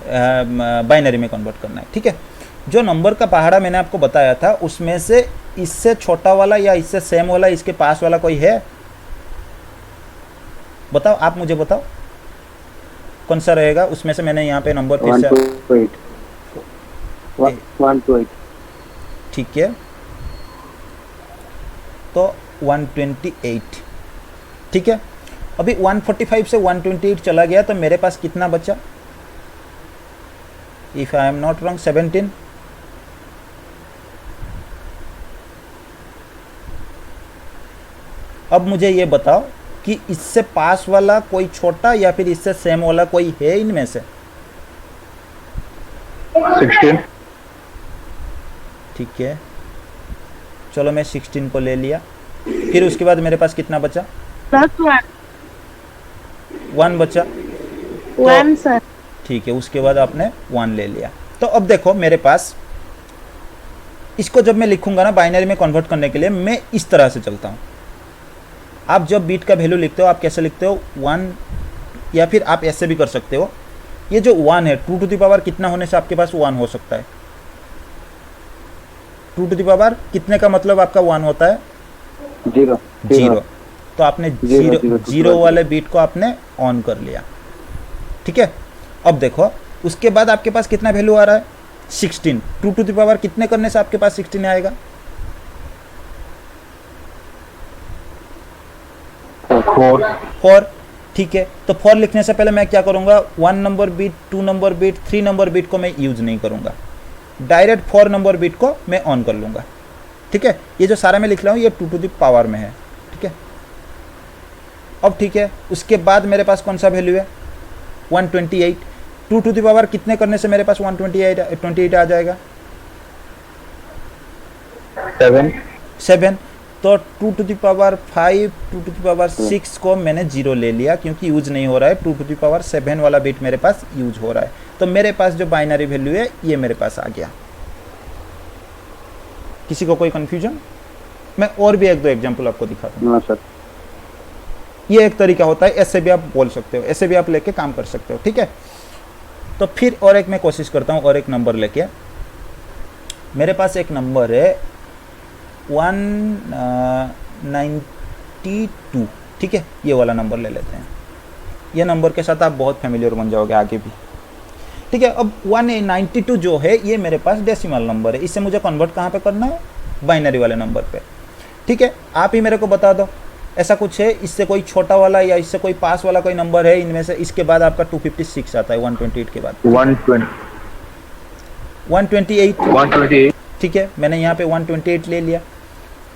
बाइनरी में कन्वर्ट करना है। ठीक है, जो नंबर का पहाड़ा मैंने आपको बताया था उसमें से इससे छोटा वाला या इससे सेम वाला इसके पास वाला कोई है, बताओ, आप मुझे बताओ कौन सा रहेगा उसमें से। मैंने यहाँ पे नंबर फिर से 128। ठीक है, तो 128। ठीक है, अभी 145 से 128 चला गया तो मेरे पास कितना बचा, if I am not wrong 17। अब मुझे ये बताओ कि इससे पास वाला कोई छोटा या फिर इससे सेम वाला कोई है इनमें से? 16। ठीक है, चलो मैं 16 को ले लिया, फिर उसके बाद मेरे पास कितना बचा, 1 बचा। 1 सर। ठीक है, उसके बाद आपने 1 ले लिया। तो अब देखो मेरे पास, इसको जब मैं लिखूंगा ना बाइनरी में कन्वर्ट करने के लिए, मैं इस तरह से चलता हूँ। आप जब बीट का वैल्यू लिखते हो आप कैसे लिखते हो, 1, या फिर आप ऐसे भी कर सकते हो। ये जो 1 है 2 to the power कितना होने से आपके पास 1 हो सकता है, 2 to the power कितने का मतलब आपका 1 होता है, 0। तो आपने 0 वाले बीट को आपने ऑन कर लिया। ठीक है, अब देखो उसके बाद आपके पास कितना वैल्यू आ रहा है, 16। 2 to the power कितने करने से आपके पास 16 आएगा, 4। ठीक है, तो 4 लिखने से पहले मैं क्या करूंगा, 1 number bit 2 number bit 3 number bit को मैं यूज नहीं करूंगा, डायरेक्ट 4 नंबर बीट को मैं ऑन कर लूंगा। ठीक है, ये जो सारा मैं लिख रहा हूँ ये 2 to the power में है। ठीक है, अब ठीक है, उसके बाद मेरे पास कौन सा वैल्यू है, 128। 2 to the power कितने करने से मेरे पास 128 आ जाएगा, 7। तो 2 to the power 5 2 to the power 6 को मैंने 0 ले लिया क्योंकि यूज नहीं हो रहा है, 2 to the power 7 वाला बिट मेरे पास यूज हो रहा है। तो मेरे पास जो बाइनरी वैल्यू है ये मेरे पास आ गया। किसी को कोई कंफ्यूजन? मैं और भी 1-2 एग्जांपल आपको दिखाता हूँ। सर ये एक तरीका होता है, ऐसे भी आप बोल सकते हो, ऐसे भी आप लेके काम कर सकते हो। ठीक है, तो फिर और एक मैं कोशिश करता हूँ और एक नंबर लेके। मेरे पास एक नंबर है 192, ठीक है, ये वाला नंबर ले लेते हैं। ये नंबर के साथ आप बहुत फेमिलियर बन जाओगे आगे भी, ठीक है। अब 192 जो है ये मेरे पास डेसिमल नंबर है, इससे मुझे कन्वर्ट कहाँ पे करना है, बाइनरी वाले नंबर पे, ठीक है। आप ही मेरे को बता दो ऐसा कुछ है, इससे कोई छोटा वाला या इससे कोई पास वाला कोई नंबर है इनमें से, इसके बाद आपका 256 आता है 128 के बाद 128, ठीक है। मैंने यहाँ पे 128 ले लिया।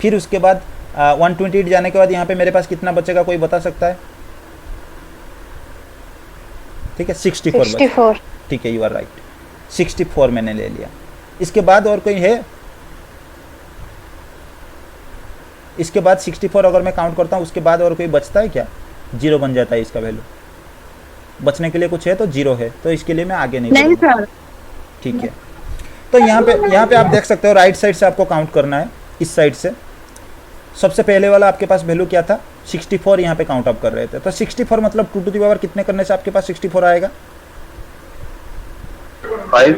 फिर उसके बाद 128 जाने के बाद यहाँ पे मेरे पास कितना बचेगा, कोई बता सकता है? ठीक है, 64। ठीक है, यू आर राइट, 64 मैंने ले लिया। इसके बाद और कोई है? इसके बाद 64 अगर मैं काउंट करता हूँ उसके बाद और कोई बचता है क्या? 0 बन जाता है इसका वैल्यू। बचने के लिए कुछ है तो 0 है, तो इसके लिए मैं आगे नहीं बढ़ूंगा, ठीक है। तो यहाँ पे आप देख सकते हो राइट साइड से आपको काउंट करना है, इस साइड से। सबसे पहले वाला आपके पास वैल्यू क्या था? 64 यहाँ पे काउंट अप कर रहे थे, तो 64 मतलब 2 टू द पावर कितने करने से आपके पास 64 आएगा? 5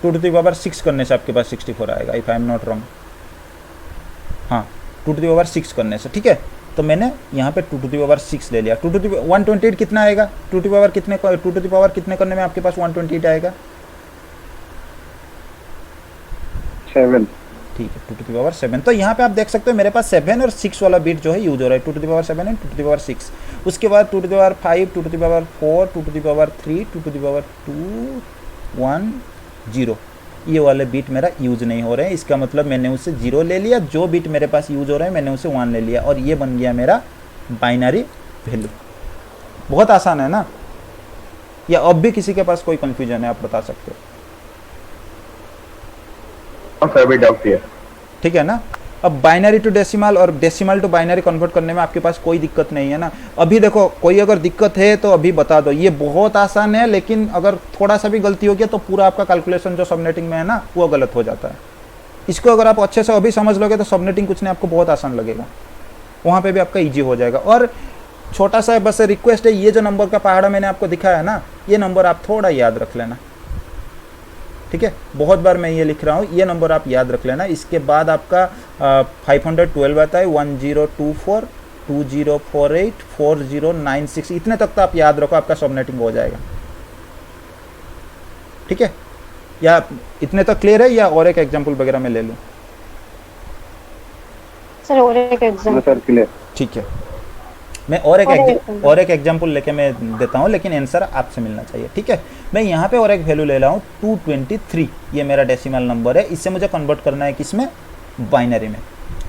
2 टू द पावर 6 करने से आपके पास 64 आएगा, if I am not wrong. हाँ, 2 टू द पावर 6 करने से, ठीक है। तो मैंने यहाँ पे 2 टू द पावर 6 ले लिया। 128 कितना आएगा? 2 टू द पावर कितने करने में आपके पास 128 आएगा? 7। ठीक है, 2 टू द पावर 7। तो यहाँ पे आप देख सकते हो मेरे पास 7 और 6 वाला बीट जो है यूज हो रहा है, 2 टू द पावर 7 एंड 2 टू द पावर 6। उसके बाद 2 to the power 5, 2 to the power 4, 2 to the power 3, 2 to the power 2, 1, 0। ये वाले बीट मेरा यूज नहीं हो रहे हैं, इसका मतलब मैंने उससे 0 ले लिया। जो बीट मेरे पास यूज हो रहे हैं मैंने उसे 1 ले लिया, और ये बन गया मेरा बाइनरी वैल्यू। बहुत आसान है ना? या अब भी किसी के पास कोई कंफ्यूजन है, आप बता सकते हो, ठीक है ना? अब बाइनरी टू डेसिमल और डेसिमल टू बाइनरी कन्वर्ट करने में आपके पास कोई दिक्कत नहीं है ना? अभी देखो, कोई अगर दिक्कत है तो अभी बता दो। ये बहुत आसान है, लेकिन अगर थोड़ा सा भी गलती हो गया तो पूरा आपका कैलकुलेशन जो सबनेटिंग में है ना वो गलत हो जाता है। इसको अगर आप अच्छे से अभी समझ लोगे तो सबनेटिंग कुछ नहीं, आपको बहुत आसान लगेगा, वहाँ पर भी आपका ईजी हो जाएगा। और छोटा सा बस रिक्वेस्ट है, ये जो नंबर का पहाड़ा मैंने आपको दिखाया है ना, ये नंबर आप थोड़ा याद रख लेना, ठीक है। बहुत बार मैं ये लिख रहा हूँ, ये नंबर आप याद रख लेना। इसके बाद आपका 512 आता है, 1024, 2048, 4096, इतने तक तो आप याद रखो, आपका सबनेटिंग हो जाएगा, ठीक है। या इतने तक क्लियर है, या और एक एग्जांपल वगैरह मैं ले लूँ? सर और एक एग्जांपल। Sir clear. ठीक है, मैं और एक एग्जांपल लेके मैं देता हूँ, लेकिन आंसर आपसे मिलना चाहिए, ठीक है। मैं यहाँ पे और एक वैल्यू ले रहा हूँ 223, ये मेरा डेसिमल नंबर है। इससे मुझे कन्वर्ट करना है किसमें? बाइनरी में,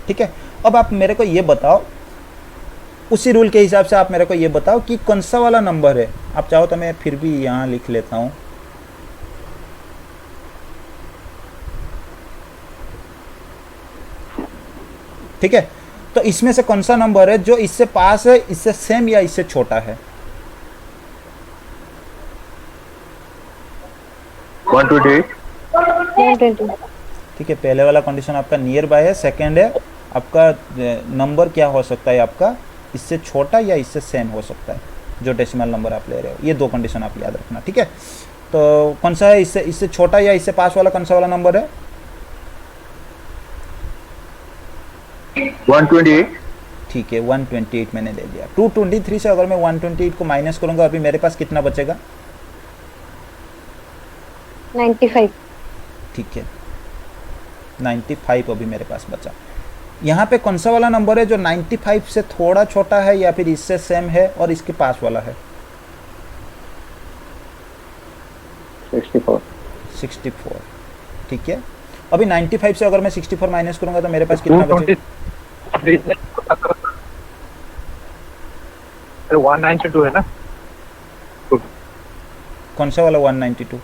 ठीक है। अब आप मेरे को ये बताओ, उसी रूल के हिसाब से आप मेरे को ये बताओ कि कौन सा वाला नंबर है। आप चाहो तो मैं फिर भी यहाँ लिख लेता हूँ, ठीक है। तो इसमें से कौन सा नंबर है जो इससे पास है, इससे सेम या इससे छोटा है? 128। ठीक है, पहले वाला कंडीशन आपका नियर बाय है। सेकंड है आपका नंबर क्या हो सकता है आपका, इससे छोटा या इससे सेम हो सकता है, जो डेसिमल नंबर आप ले रहे हो। ये दो कंडीशन आप याद रखना, ठीक है। तो कौन सा है, इससे छोटा या इससे पास वाला कौन सा वाला नंबर है? 128। ठीक है, 128 मैंने ले लिया। 223 से अगर मैं 128 को माइनस करूंगा, अभी मेरे पास कितना बचेगा? 95। ठीक है, 95 अभी मेरे पास बचा। यहाँ पे कौन सा वाला नंबर है जो 95 से थोड़ा छोटा है या फिर इससे सेम है और इसके पास वाला है? 64। ठीक है, अभी 95 से अगर मैं 64 माइनस करूंगा तो मेरे पास कितना बचेगा? 192 है ना? कौन सा वाला 192?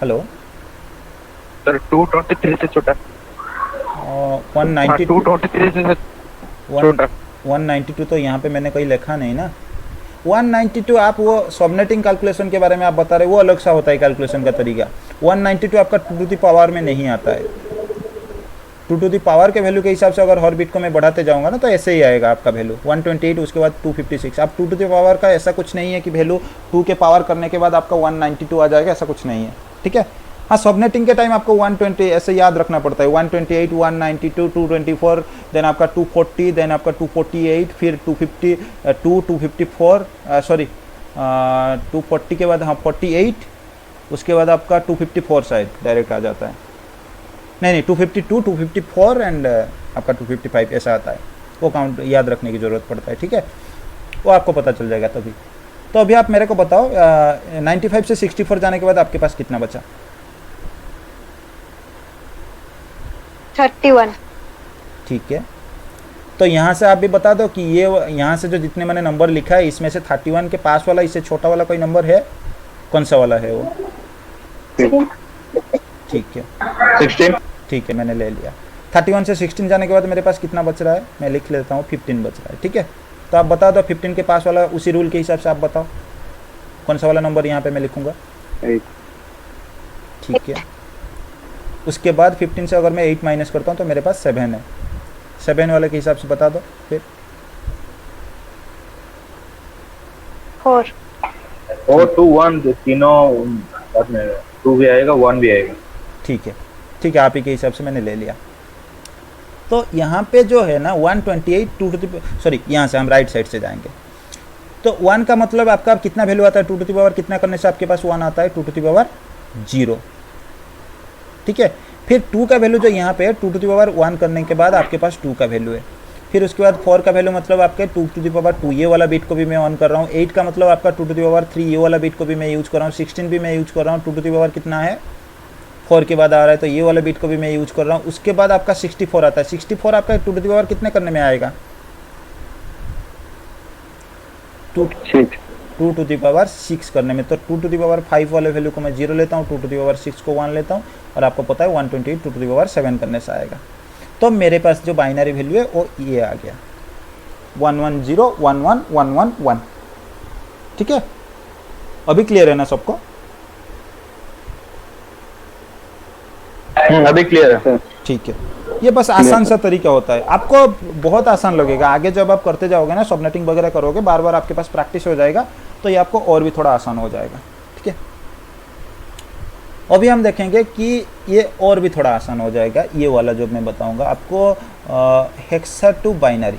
हेलो सर 223 से छोटा। 192 223 से छोटा। 192 तो यहाँ पे मैंने कहीं लिखा नहीं ना। 192 आप वो सबनेटिंग कैलकुलेशन के बारे में आप बता रहे, वो अलग सा होता है कैलकुलेशन का तरीका। 192 आपका टू द पावर में नहीं आता है, टू टू दी पावर के वैल्यू के हिसाब से अगर हर बिट को मैं बढ़ाते जाऊंगा ना तो ऐसे ही आएगा आपका वैल्यू 128, उसके बाद 256। अब टू टू दी पावर का ऐसा कुछ नहीं है कि वैल्यू 2 के पावर करने के बाद आपका 192 आ जाएगा, ऐसा कुछ नहीं है, ठीक है। हाँ, सबनेटिंग के टाइम आपको 120 ऐसे याद रखना पड़ता है, 128, 192, 224, देन आपका 240, देन आपका 248, फिर 250, 254, सॉरी 240 के बाद हाँ 48, उसके बाद आपका 254 शायद डायरेक्ट आ जाता है, नहीं 252, 254 एंड आपका 255 ऐसा आता है। वो काउंट याद रखने की ज़रूरत पड़ता है, ठीक है, वो आपको पता चल जाएगा तभी। तो अभी आप मेरे को बताओ 95 से 64 जाने के बाद आपके पास कितना बचा? 31। ठीक है, तो यहाँ से आप भी बता दो कि ये यहाँ से जो जितने मैंने नंबर लिखा है इसमें से 31 के पास वाला इससे छोटा वाला कोई नंबर है? कौन सा वाला है वो? ठीक है 16. ठीक है, मैंने ले लिया। 31 से 16 जाने के बाद मेरे पास कितना बच रहा है? मैं लिख लेता हूँ, 15 बच रहा है, ठीक है। तो आप बता दो 15 के पास वाला, उसी रूल के हिसाब से आप बताओ कौन सा वाला नंबर यहाँ पे मैं लिखूँगा? 8. ठीक है, उसके बाद 15 से अगर मैं 8 माइनस करता हूँ तो मेरे पास 7 है। 7 वाले के हिसाब से बता दो फिर। 4। 4 2 1 तीनों बाद में 2 भी आएगा 1 भी आएगा। ठीक है, ठीक है, आप ही के हिसाब से मैंने ले लिया। तो यहाँ पे जो है ना 128 टू टू सॉरी यहाँ से हम राइट साइड से जाएंगे। तो 1 का मतलब आपका कितना वैल्यू आता है? 2 टू द पावर कितना करने से आपके पास 1 आता है? 2 टू द पावर 0, ठीक है। फिर 2 का वैल्यू जो यहाँ पे है 2 टू द पावर 1 करने के बाद आपके पास 2 का वैल्यू है। फिर उसके बाद 4 का वैल्यू मतलब आपके 2 टू द पावर 2 ये वाला बिट को भी मैं ऑन कर रहा हूँ। 8 का मतलब आपका 2 टू द पावर 3 ये वाला बिट को भी मैं यूज़ कर रहा हूँ। 16 भी मैं यूज़ कर रहा हूँ। 2 टू द पावर कितना है? 4 के बाद आ रहा है तो ये वाला बिट को भी मैं यूज़ कर रहा हूँ। उसके बाद आपका 64 आता है। 64 आपका 2 टू द पावर कितने करने में आएगा? 2 टू द पावर 6 करने में। तो 2 टू द पावर 5 वाले वैल्यू को मैं 0 लेता हूँ, 2 टू द पावर 6 को 1 लेता हूँ, और आपको पता है 128 2 टू द पावर 7 करने से आएगा। तो मेरे पास जो बाइनरी वैल्यू है वो ये आ गया 11011111। ठीक है, अभी क्लियर है ना सबको? अभी क्लियर है। ठीक है, ये बस आसान सा तरीका होता है, आपको बहुत आसान लगेगा। आगे जब आप करते जाओगे ना, सबनेटिंग वगैरह करोगे, बार बार आपके पास प्रैक्टिस हो जाएगा तो ये आपको और भी थोड़ा आसान हो जाएगा। ठीक है, अभी हम देखेंगे कि ये और भी थोड़ा आसान हो जाएगा। ये वाला जो मैं बताऊंगा आपको, हेक्सा टू बाइनरी।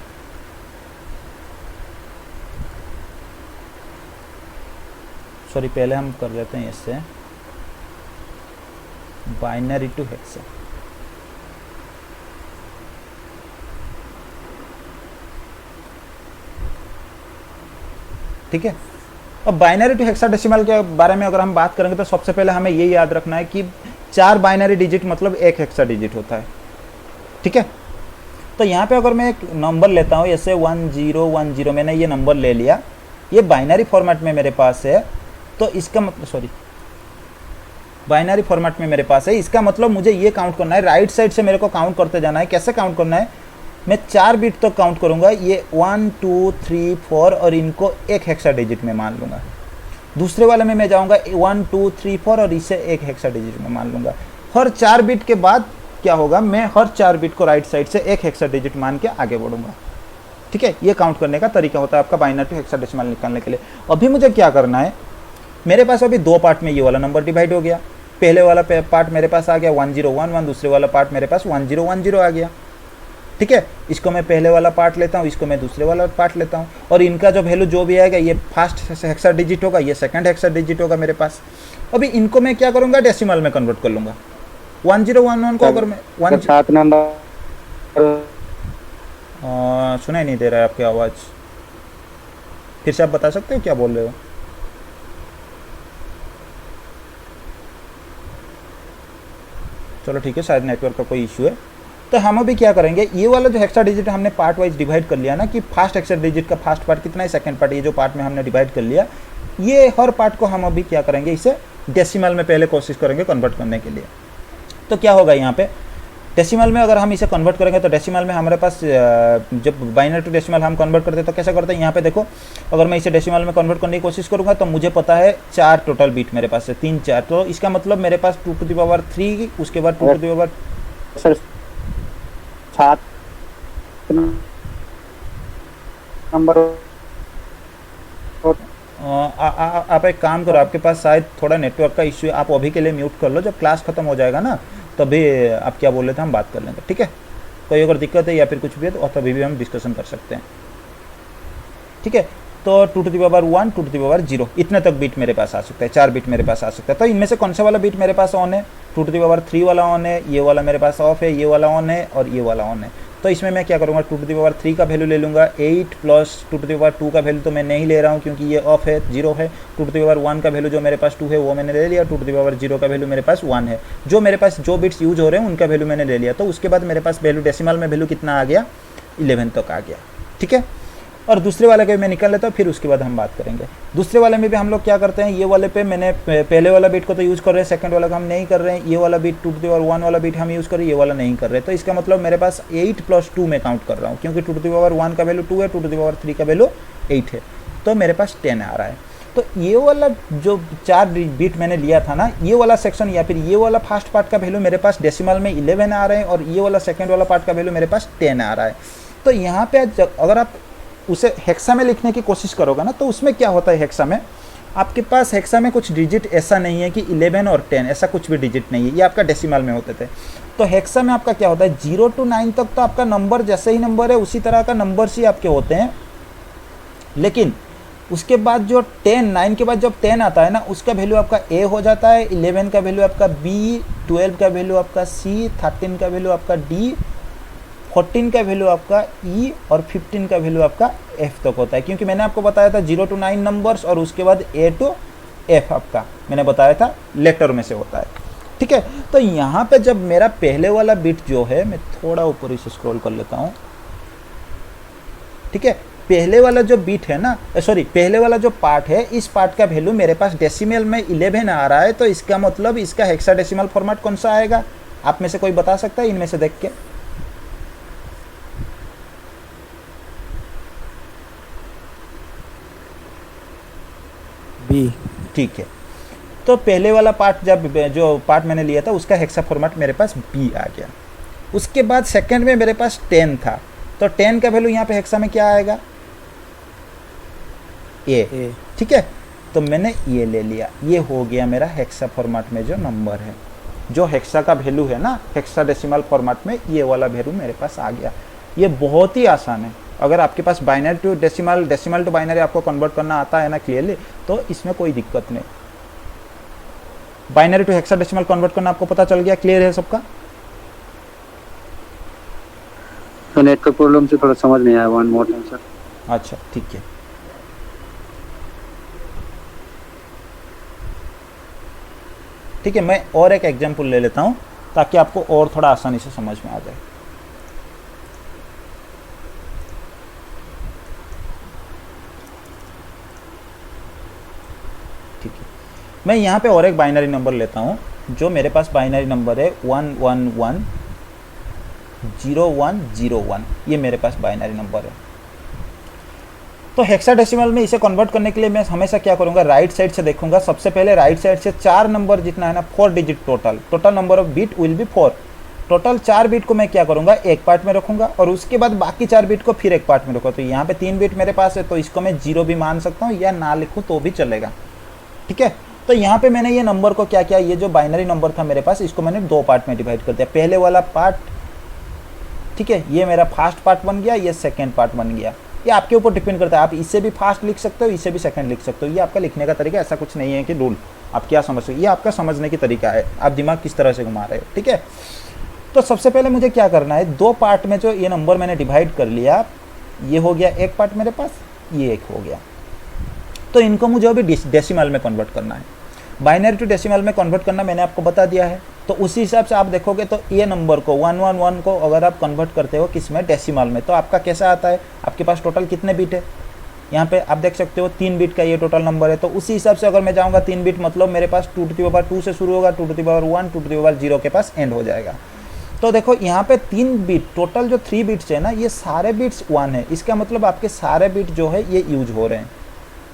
सॉरी, पहले हम कर लेते हैं इससे बाइनरी टू हेक्सा। ठीक है, अब बाइनरी टू हेक्साडेसिमल के बारे में अगर हम बात करेंगे तो सबसे पहले हमें ये याद रखना है कि 4 बाइनरी डिजिट मतलब 1 हेक्सा डिजिट होता है। ठीक है, तो यहाँ पे अगर मैं एक नंबर लेता हूँ, जैसे 1010, मैंने ये नंबर ले लिया, ये बाइनरी फॉर्मेट में मेरे पास है, तो इसका मतलब, सॉरी, बाइनरी फॉर्मेट में मेरे पास है, इसका मतलब मुझे ये काउंट करना है, राइट साइड से मेरे को काउंट करते जाना है। कैसे काउंट करना है? मैं 4 बिट तक काउंट करूंगा, ये 1 2 3 4, और इनको 1 हेक्सा डिजिट में मान लूंगा। दूसरे वाले में मैं जाऊंगा 1 2 3 4, और इसे 1 हेक्सा डिजिट में मान लूंगा। हर 4 बिट के बाद क्या होगा, मैं हर 4 बिट को राइट साइड से 1 हेक्सा डिजिट मान के आगे बढ़ूंगा। ठीक है, ये काउंट करने का तरीका होता है आपका बाइनरी टू हेक्साडेसिमल निकालने के लिए। अभी मुझे क्या करना है, मेरे पास अभी 2 पार्ट में ये वाला नंबर डिवाइड हो गया। पहले वाला पार्ट मेरे पास आ गया 1011, दूसरे वाला पार्ट मेरे पास 1010 आ गया। ठीक है, इसको मैं पहले वाला पार्ट लेता हूँ, इसको मैं दूसरे वाला पार्ट लेता हूँ, और इनका जो वैल्यू जो भी आएगा, ये फर्स्ट हेक्सा डिजिट होगा, ये सेकंड हेक्सा डिजिट होगा मेरे पास। अभी इनको मैं क्या करूँगा, डेसिमल में कन्वर्ट कर लूँगा। 1011 को अगर मैं 7 नंबर सुनाई नहीं दे रहा है आपकी आवाज़, फिर से आप बता सकते हो क्या बोल रहे हो? चलो ठीक है, शायद नेटवर्क का कोई इशू है। तो हम अभी क्या करेंगे, ये वाला जो हेक्सा डिजिट हमने पार्ट वाइज डिवाइड कर लिया ना, कि फर्स्ट हेक्सा डिजिट का फर्स्ट पार्ट कितना है, सेकंड पार्ट, ये जो पार्ट में हमने डिवाइड कर लिया, ये हर पार्ट को हम अभी क्या करेंगे, इसे डेसिमल में पहले कोशिश करेंगे कन्वर्ट करने के लिए। तो क्या होगा यहाँ पे, डेसिमल में अगर हम इसे कन्वर्ट करेंगे तो डेसिमल में हमारे पास, जब बाइनरी टू डेसिमल हम कन्वर्ट करते हैं तो कैसे करते हैं, यहाँ पे देखो, अगर मैं इसे डेसिमल में कन्वर्ट करने की कोशिश करूँगा तो मुझे पता है 4 टोटल बीट मेरे पास है, 3 4, तो इसका मतलब मेरे पास 2 टू द पावर 3, उसके बाद 2 टू द पावर, सर सात नंबर आप एक काम करो, आपके पास शायद थोड़ा नेटवर्क का इश्यू है, आप अभी के लिए म्यूट कर लो, जब क्लास खत्म हो जाएगा ना तभी आप क्या बोल रहे थे हम बात कर लेंगे, ठीक है। कोई अगर दिक्कत है या फिर कुछ भी है तो तभी भी हम डिस्कशन कर सकते हैं, ठीक है। तो 2 to the power 1 2 to the power 0 इतने तक बीट मेरे पास आ सकता है, 4 बीट मेरे पास आ सकता है। तो इनमें से कौन सा वाला बीट मेरे पास ऑन है? 2 to the power 3 वाला ऑन है, ये वाला मेरे पास ऑफ है, ये वाला ऑन है और ये वाला ऑन है। तो इसमें मैं क्या करूँगा, 2 to the power 3 का वैल्यू ले लूँगा, 8 प्लस 2 to the power 2 का वैल्यू तो मैं नहीं ले रहा हूँ क्योंकि ये ऑफ है, 0 है। 2 to the power 1 का वैल्यू जो मेरे पास 2 है वो मैंने ले लिया, 2 to the power 0 का वैल्यू मेरे पास 1 है। जो मेरे पास जो बिट्स यूज हो रहे हैं उनका वैल्यू मैंने ले लिया। तो उसके बाद मेरे पास वैल्यू डेसिमल में वैल्यू कितना आ गया, 11 तक आ गया, ठीक है। और दूसरे वाले के मैं निकाल लेता हूँ, फिर उसके बाद हम बात करेंगे। दूसरे वाले में भी हम लोग क्या करते हैं, ये वाले पे मैंने पहले वाला बीट को तो यूज़ कर रहे हैं, सेकंड वाला का हम नहीं कर रहे हैं। ये वाला बीट 2 to the power 1 वाला बीट हम यूज़ कर रहे हैं, ये वाला नहीं कर रहे हैं। तो इसका मतलब मेरे पास 8 प्लस 2 में काउंट कर रहा हूँ क्योंकि 2 to the power 1 का वैल्यू 2 है, 2 to the power 3 का वैल्यू 8 है, तो मेरे पास 10 आ रहा है। तो ये वाला जो 4 बीट मैंने लिया था ना, ये वाला सेक्शन या फिर ये वाला फर्स्ट पार्ट का वैल्यू मेरे पास डेसिमल में 11 आ रहे हैं और ये वाला सेकेंड वाला पार्ट का वैल्यू मेरे पास 10 आ रहा है। तो यहाँ पे अगर आप उसे हेक्सा में लिखने की कोशिश करोगे ना तो उसमें क्या होता है, हेक्सा में आपके पास हेक्सा में कुछ डिजिट ऐसा नहीं है कि 11 और 10 ऐसा कुछ भी डिजिट नहीं है, ये आपका डेसिमल में होते थे। तो हेक्सा में आपका क्या होता है, 0 to 9 तक तो आपका नंबर जैसे ही नंबर है उसी तरह का नंबर्स ही आपके होते हैं, लेकिन उसके बाद जो 9 के बाद जब 10 आता है ना उसका वैल्यू आपका ए हो जाता है, 11 का वैल्यू आपका बी, 12 का वैल्यू आपका सी, 13 का वैल्यू आपका डी, 14 का वैल्यू आपका ई और 15 का वैल्यू आपका एफ तक होता है। क्योंकि मैंने आपको बताया था 0 to 9 नंबर्स और उसके बाद ए टू एफ आपका मैंने बताया था लेटर में से होता है, ठीक है। तो यहाँ पे जब मेरा पहले वाला बिट जो है, मैं थोड़ा ऊपर इसे स्क्रॉल कर लेता हूँ, ठीक है। पहले वाला जो बीट है ना, सॉरी पहले वाला जो पार्ट है, इस पार्ट का वैल्यू मेरे पास डेसिमल में 11 आ रहा है। तो इसका मतलब इसका हेक्साडेसिमल फॉर्मेट कौन सा आएगा, आप में से कोई बता सकता है इनमें से देख के? बी। ठीक है, तो पहले वाला पार्ट जो पार्ट मैंने लिया था उसका हेक्सा फॉर्मेट मेरे पास बी आ गया। उसके बाद सेकंड में मेरे पास 10 था, तो 10 का वैल्यू यहाँ पे हेक्सा में क्या आएगा, ए, ठीक है। तो मैंने ये ले लिया, ये हो गया मेरा हेक्सा फॉर्मेट में जो नंबर है, जो हेक्सा का वैल्यू है ना हेक्साडेसिमल फॉर्मेट में, ये वाला वैल्यू मेरे पास आ गया। ये बहुत ही आसान है, अगर आपके पास binary to decimal, decimal to binary आपको कन्वर्ट करना आता है ना क्लियरली, तो इसमें कोई दिक्कत नहीं। बाइनरी टू हेक्साडेसिमल कन्वर्ट करना आपको पता चल गया, क्लियर है सबका? तो नेटवर्क प्रॉब्लम से थोड़ा समझ नहीं आया, वन मोर टाइम सर। अच्छा ठीक है, ठीक है। मैं और एक एग्जांपल ले लेता हूं ताकि आपको और थोड़ा आसानी से समझ में आ जाए। ठीक है, मैं यहाँ पे और एक बाइनरी नंबर लेता हूँ, जो मेरे पास बाइनरी नंबर है 1110101, ये मेरे पास बाइनरी नंबर है। तो हेक्साडेसिमल में इसे कन्वर्ट करने के लिए मैं हमेशा क्या करूँगा, राइट साइड से देखूंगा। सबसे पहले राइट साइड से 4 नंबर जितना है ना, 4 digit total number of bit will be 4। Total 4 bit को मैं क्या करूँगा, एक पार्ट में रखूंगा और उसके बाद बाकी 4 बीट को फिर एक पार्ट में रखूँगा। तो यहाँ पे 3 बीट मेरे पास है, तो इसको मैं 0 भी मान सकता हूँ या ना लिखूँ तो भी चलेगा, ठीक है। तो यहाँ पे मैंने ये नंबर को क्या किया, ये जो बाइनरी नंबर था मेरे पास, इसको मैंने 2 पार्ट में डिवाइड कर दिया। पहले वाला पार्ट, ठीक है, ये मेरा फर्स्ट पार्ट बन गया, ये सेकेंड पार्ट बन गया। ये आपके ऊपर डिपेंड करता है, आप इससे भी फास्ट लिख सकते हो, इससे भी सेकंड लिख सकते हो। ये आपका लिखने का तरीका, ऐसा कुछ नहीं है कि रूल आप क्या समझते हो, ये आपका समझने की तरीका है, आप दिमाग किस तरह से घुमा रहे हो, ठीक है। तो सबसे पहले मुझे क्या करना है, 2 पार्ट में जो ये नंबर मैंने डिवाइड कर लिया, ये हो गया एक पार्ट मेरे पास, ये एक हो गया। तो इनको मुझे अभी डेसिमल में कन्वर्ट करना है। बाइनरी टू डेसिमल में कन्वर्ट करना मैंने आपको बता दिया है। तो उसी हिसाब से आप देखोगे तो ये नंबर को 111 को अगर आप कन्वर्ट करते हो किस में, डेसिमल में, तो आपका कैसा आता है, आपके पास टोटल कितने बीट है, यहाँ पे आप देख सकते हो 3 बीट का ये टोटल नंबर है। तो उसी हिसाब से अगर मैं जाऊँगा 3 बीट, मतलब मेरे पास 2 to the power 2 से शुरू होगा, 2 to the power 1, 2 to the power 0 के पास एंड हो जाएगा। तो देखो यहाँ पे 3 बीट, टोटल जो 3 बीट्स है ना, ये सारे बीट्स 1 है, इसका मतलब आपके सारे बीट जो है ये यूज हो रहे हैं,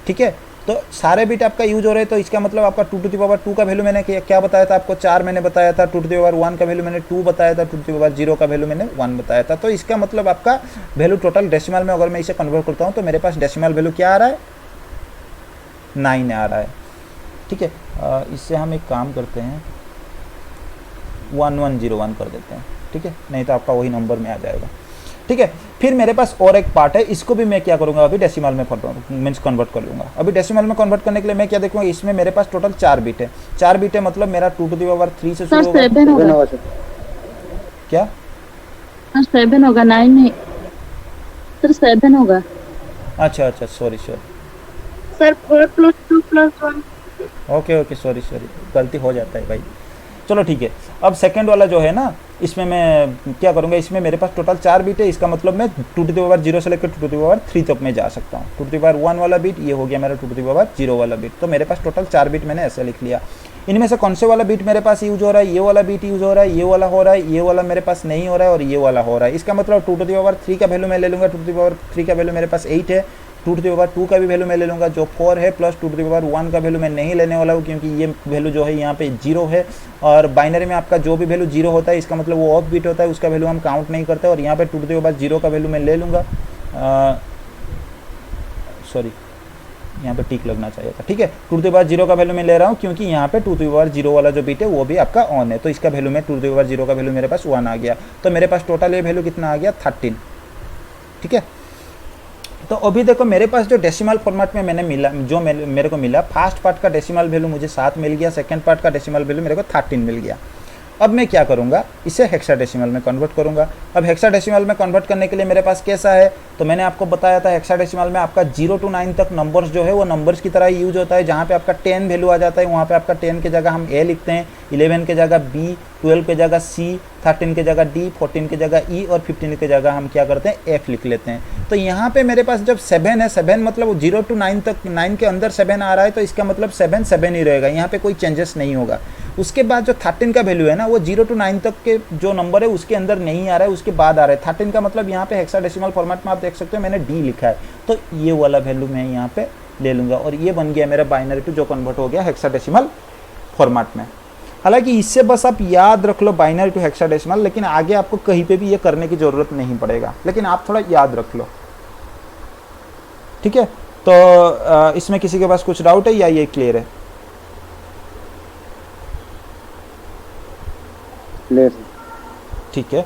ठीक है। तो सारे बिट आपका यूज हो रहे हैं, तो इसका मतलब आपका 2 टू द पावर 2 का वैल्यू मैंने क्या बताया था आपको, 4 मैंने बताया था, 2 टू द पावर 1 का वैल्यू मैंने 2 बताया था, 2 टू द पावर 0 का वैल्यू मैंने 1 बताया था। तो इसका मतलब आपका वैल्यू टोटल डेसिमल में अगर मैं इसे कन्वर्ट करता हूँ तो मेरे पास डेसिमल वैल्यू क्या आ रहा है, 9 आ रहा है। ठीक है, इससे हम एक काम करते हैं 1101 कर देते हैं, ठीक है, नहीं तो आपका वही नंबर में आ जाएगा। ठीक है, फिर मेरे पास और एक पार्ट है, इसको भी मैं क्या करूँगा अभी डेसिमल में मीन्स कन्वर्ट कर लूँगा। अभी डेसिमल में कन्वर्ट करने के लिए मैं क्या देखूँगा, इसमें मेरे पास टोटल 4 बिट है, 4 बिट है मतलब मेरा 2 टू द पावर 3 से शुरू होगा। 7 होगा सर, क्या सर 7 होगा, 9 नहीं सर, 7 होगा। अच्छा, सॉरी सर 4 + 2 + 1। ओके सॉरी गलती हो जाता है भाई। चलो ठीक है, अब सेकंड वाला जो है ना, इसमें मैं क्या करूँगा, इसमें मेरे पास टोटल 4 बिट है, इसका मतलब मैं 2 टू द पावर 0 से लेकर 2 टू द पावर 3 तक मैं जा सकता हूँ। 2 टू द पावर 1 वाला बिट ये हो गया मेरा 2 टू द पावर 0 वाला बिट, तो मेरे पास टोटल 4 बिट मैंने ऐसे लिख लिया। इनमें से कौन से वाला बिट मेरे पास यूज हो रहा है, ये वाला बिट यूज हो रहा है, ये वाला हो रहा है, ये वाला मेरे पास नहीं हो रहा है और ये वाला हो रहा है। इसका मतलब 2 टू द पावर 3 का वैल्यू मैं ले लूँगा, 2 टू द पावर 3 का वैल्यू मेरे पास 8 है, 2 टू द पावर 2 का भी वैल्यू मैं ले लूँगा जो 4 है, प्लस 2 टू द पावर 1 का वैल्यू मैं नहीं लेने वाला हूँ क्योंकि ये वैल्यू जो है यहाँ पे 0 है, और बाइनरी में आपका जो भी वैल्यू 0 होता है इसका मतलब वो ऑफ बिट होता है, उसका वैल्यू हम काउंट नहीं करते। और यहाँ पे 2 टू द पावर 0 का वैल्यू मैं ले लूँगा, सॉरी यहाँ पे टिक लगना चाहिए था। ठीक है, 2 टू द पावर 0 का वैल्यू मैं ले रहा हूँ क्योंकि यहाँ पे 2 टू द पावर 0 वाला जो बिट है वो भी आपका ऑन है, तो इसका वैल्यू में 2 टू द पावर 0 का वैल्यू मेरे पास 1 आ गया, तो मेरे पास टोटल ये वैल्यू कितना आ गया 13। ठीक है, तो अभी देखो मेरे पास जो डेसिमल फॉर्मेट में मैंने मिला, जो मेरे को मिला, फर्स्ट पार्ट का डेसिमल वैल्यू मुझे 7 मिल गया, सेकंड पार्ट का डेसिमल वैल्यू मेरे को 13 मिल गया। अब मैं क्या करूँगा, इसे हेक्साडेसिमल में कन्वर्ट करूँगा। अब हेक्साडेसिमल में कन्वर्ट करने के लिए मेरे पास कैसा है, तो मैंने आपको बताया था हेक्साडेसिमल में आपका 0 to 9 तक नंबर्स जो है वो नंबर्स की तरह ही यूज होता है। जहाँ पे आपका 10 वैल्यू आ जाता है वहाँ पे आपका 10 की जगह हम ए लिखते हैं, 11 की जगह बी, 12 की जगह सी, 13 की जगह डी, 14 की जगह ई और 15 की जगह हम क्या करते हैं एफ लिख लेते हैं। तो यहाँ पे मेरे पास जब 7 है, 7 मतलब 0 to 9 तक, 9 के अंदर 7 आ रहा है तो इसका मतलब 7 7 ही रहेगा, यहाँ पे कोई चेंजेस नहीं होगा। उसके बाद जो 13 का वैल्यू है ना वो 0 to 9 तक के जो नंबर है उसके अंदर नहीं आ रहा है, उसके बाद आ रहा है 13 का मतलब यहाँ पे हेक्साडेसिमल फॉर्मेट में आप देख सकते हो मैंने डी लिखा है, तो ये वाला वैल्यू मैं यहाँ पे ले लूँगा और ये बन गया मेरा बाइनरी टू जो कन्वर्ट हो गया हेक्साडेसिमल फॉर्मेट में। हालांकि इससे बस आप याद रख लो बाइनरी टू हेक्साडेसिमल, लेकिन आगे आपको कहीं पे भी ये करने की ज़रूरत नहीं पड़ेगा, लेकिन आप थोड़ा याद रख लो। ठीक है, तो इसमें किसी के पास कुछ डाउट है या ये क्लियर है? क्लियर। ठीक है,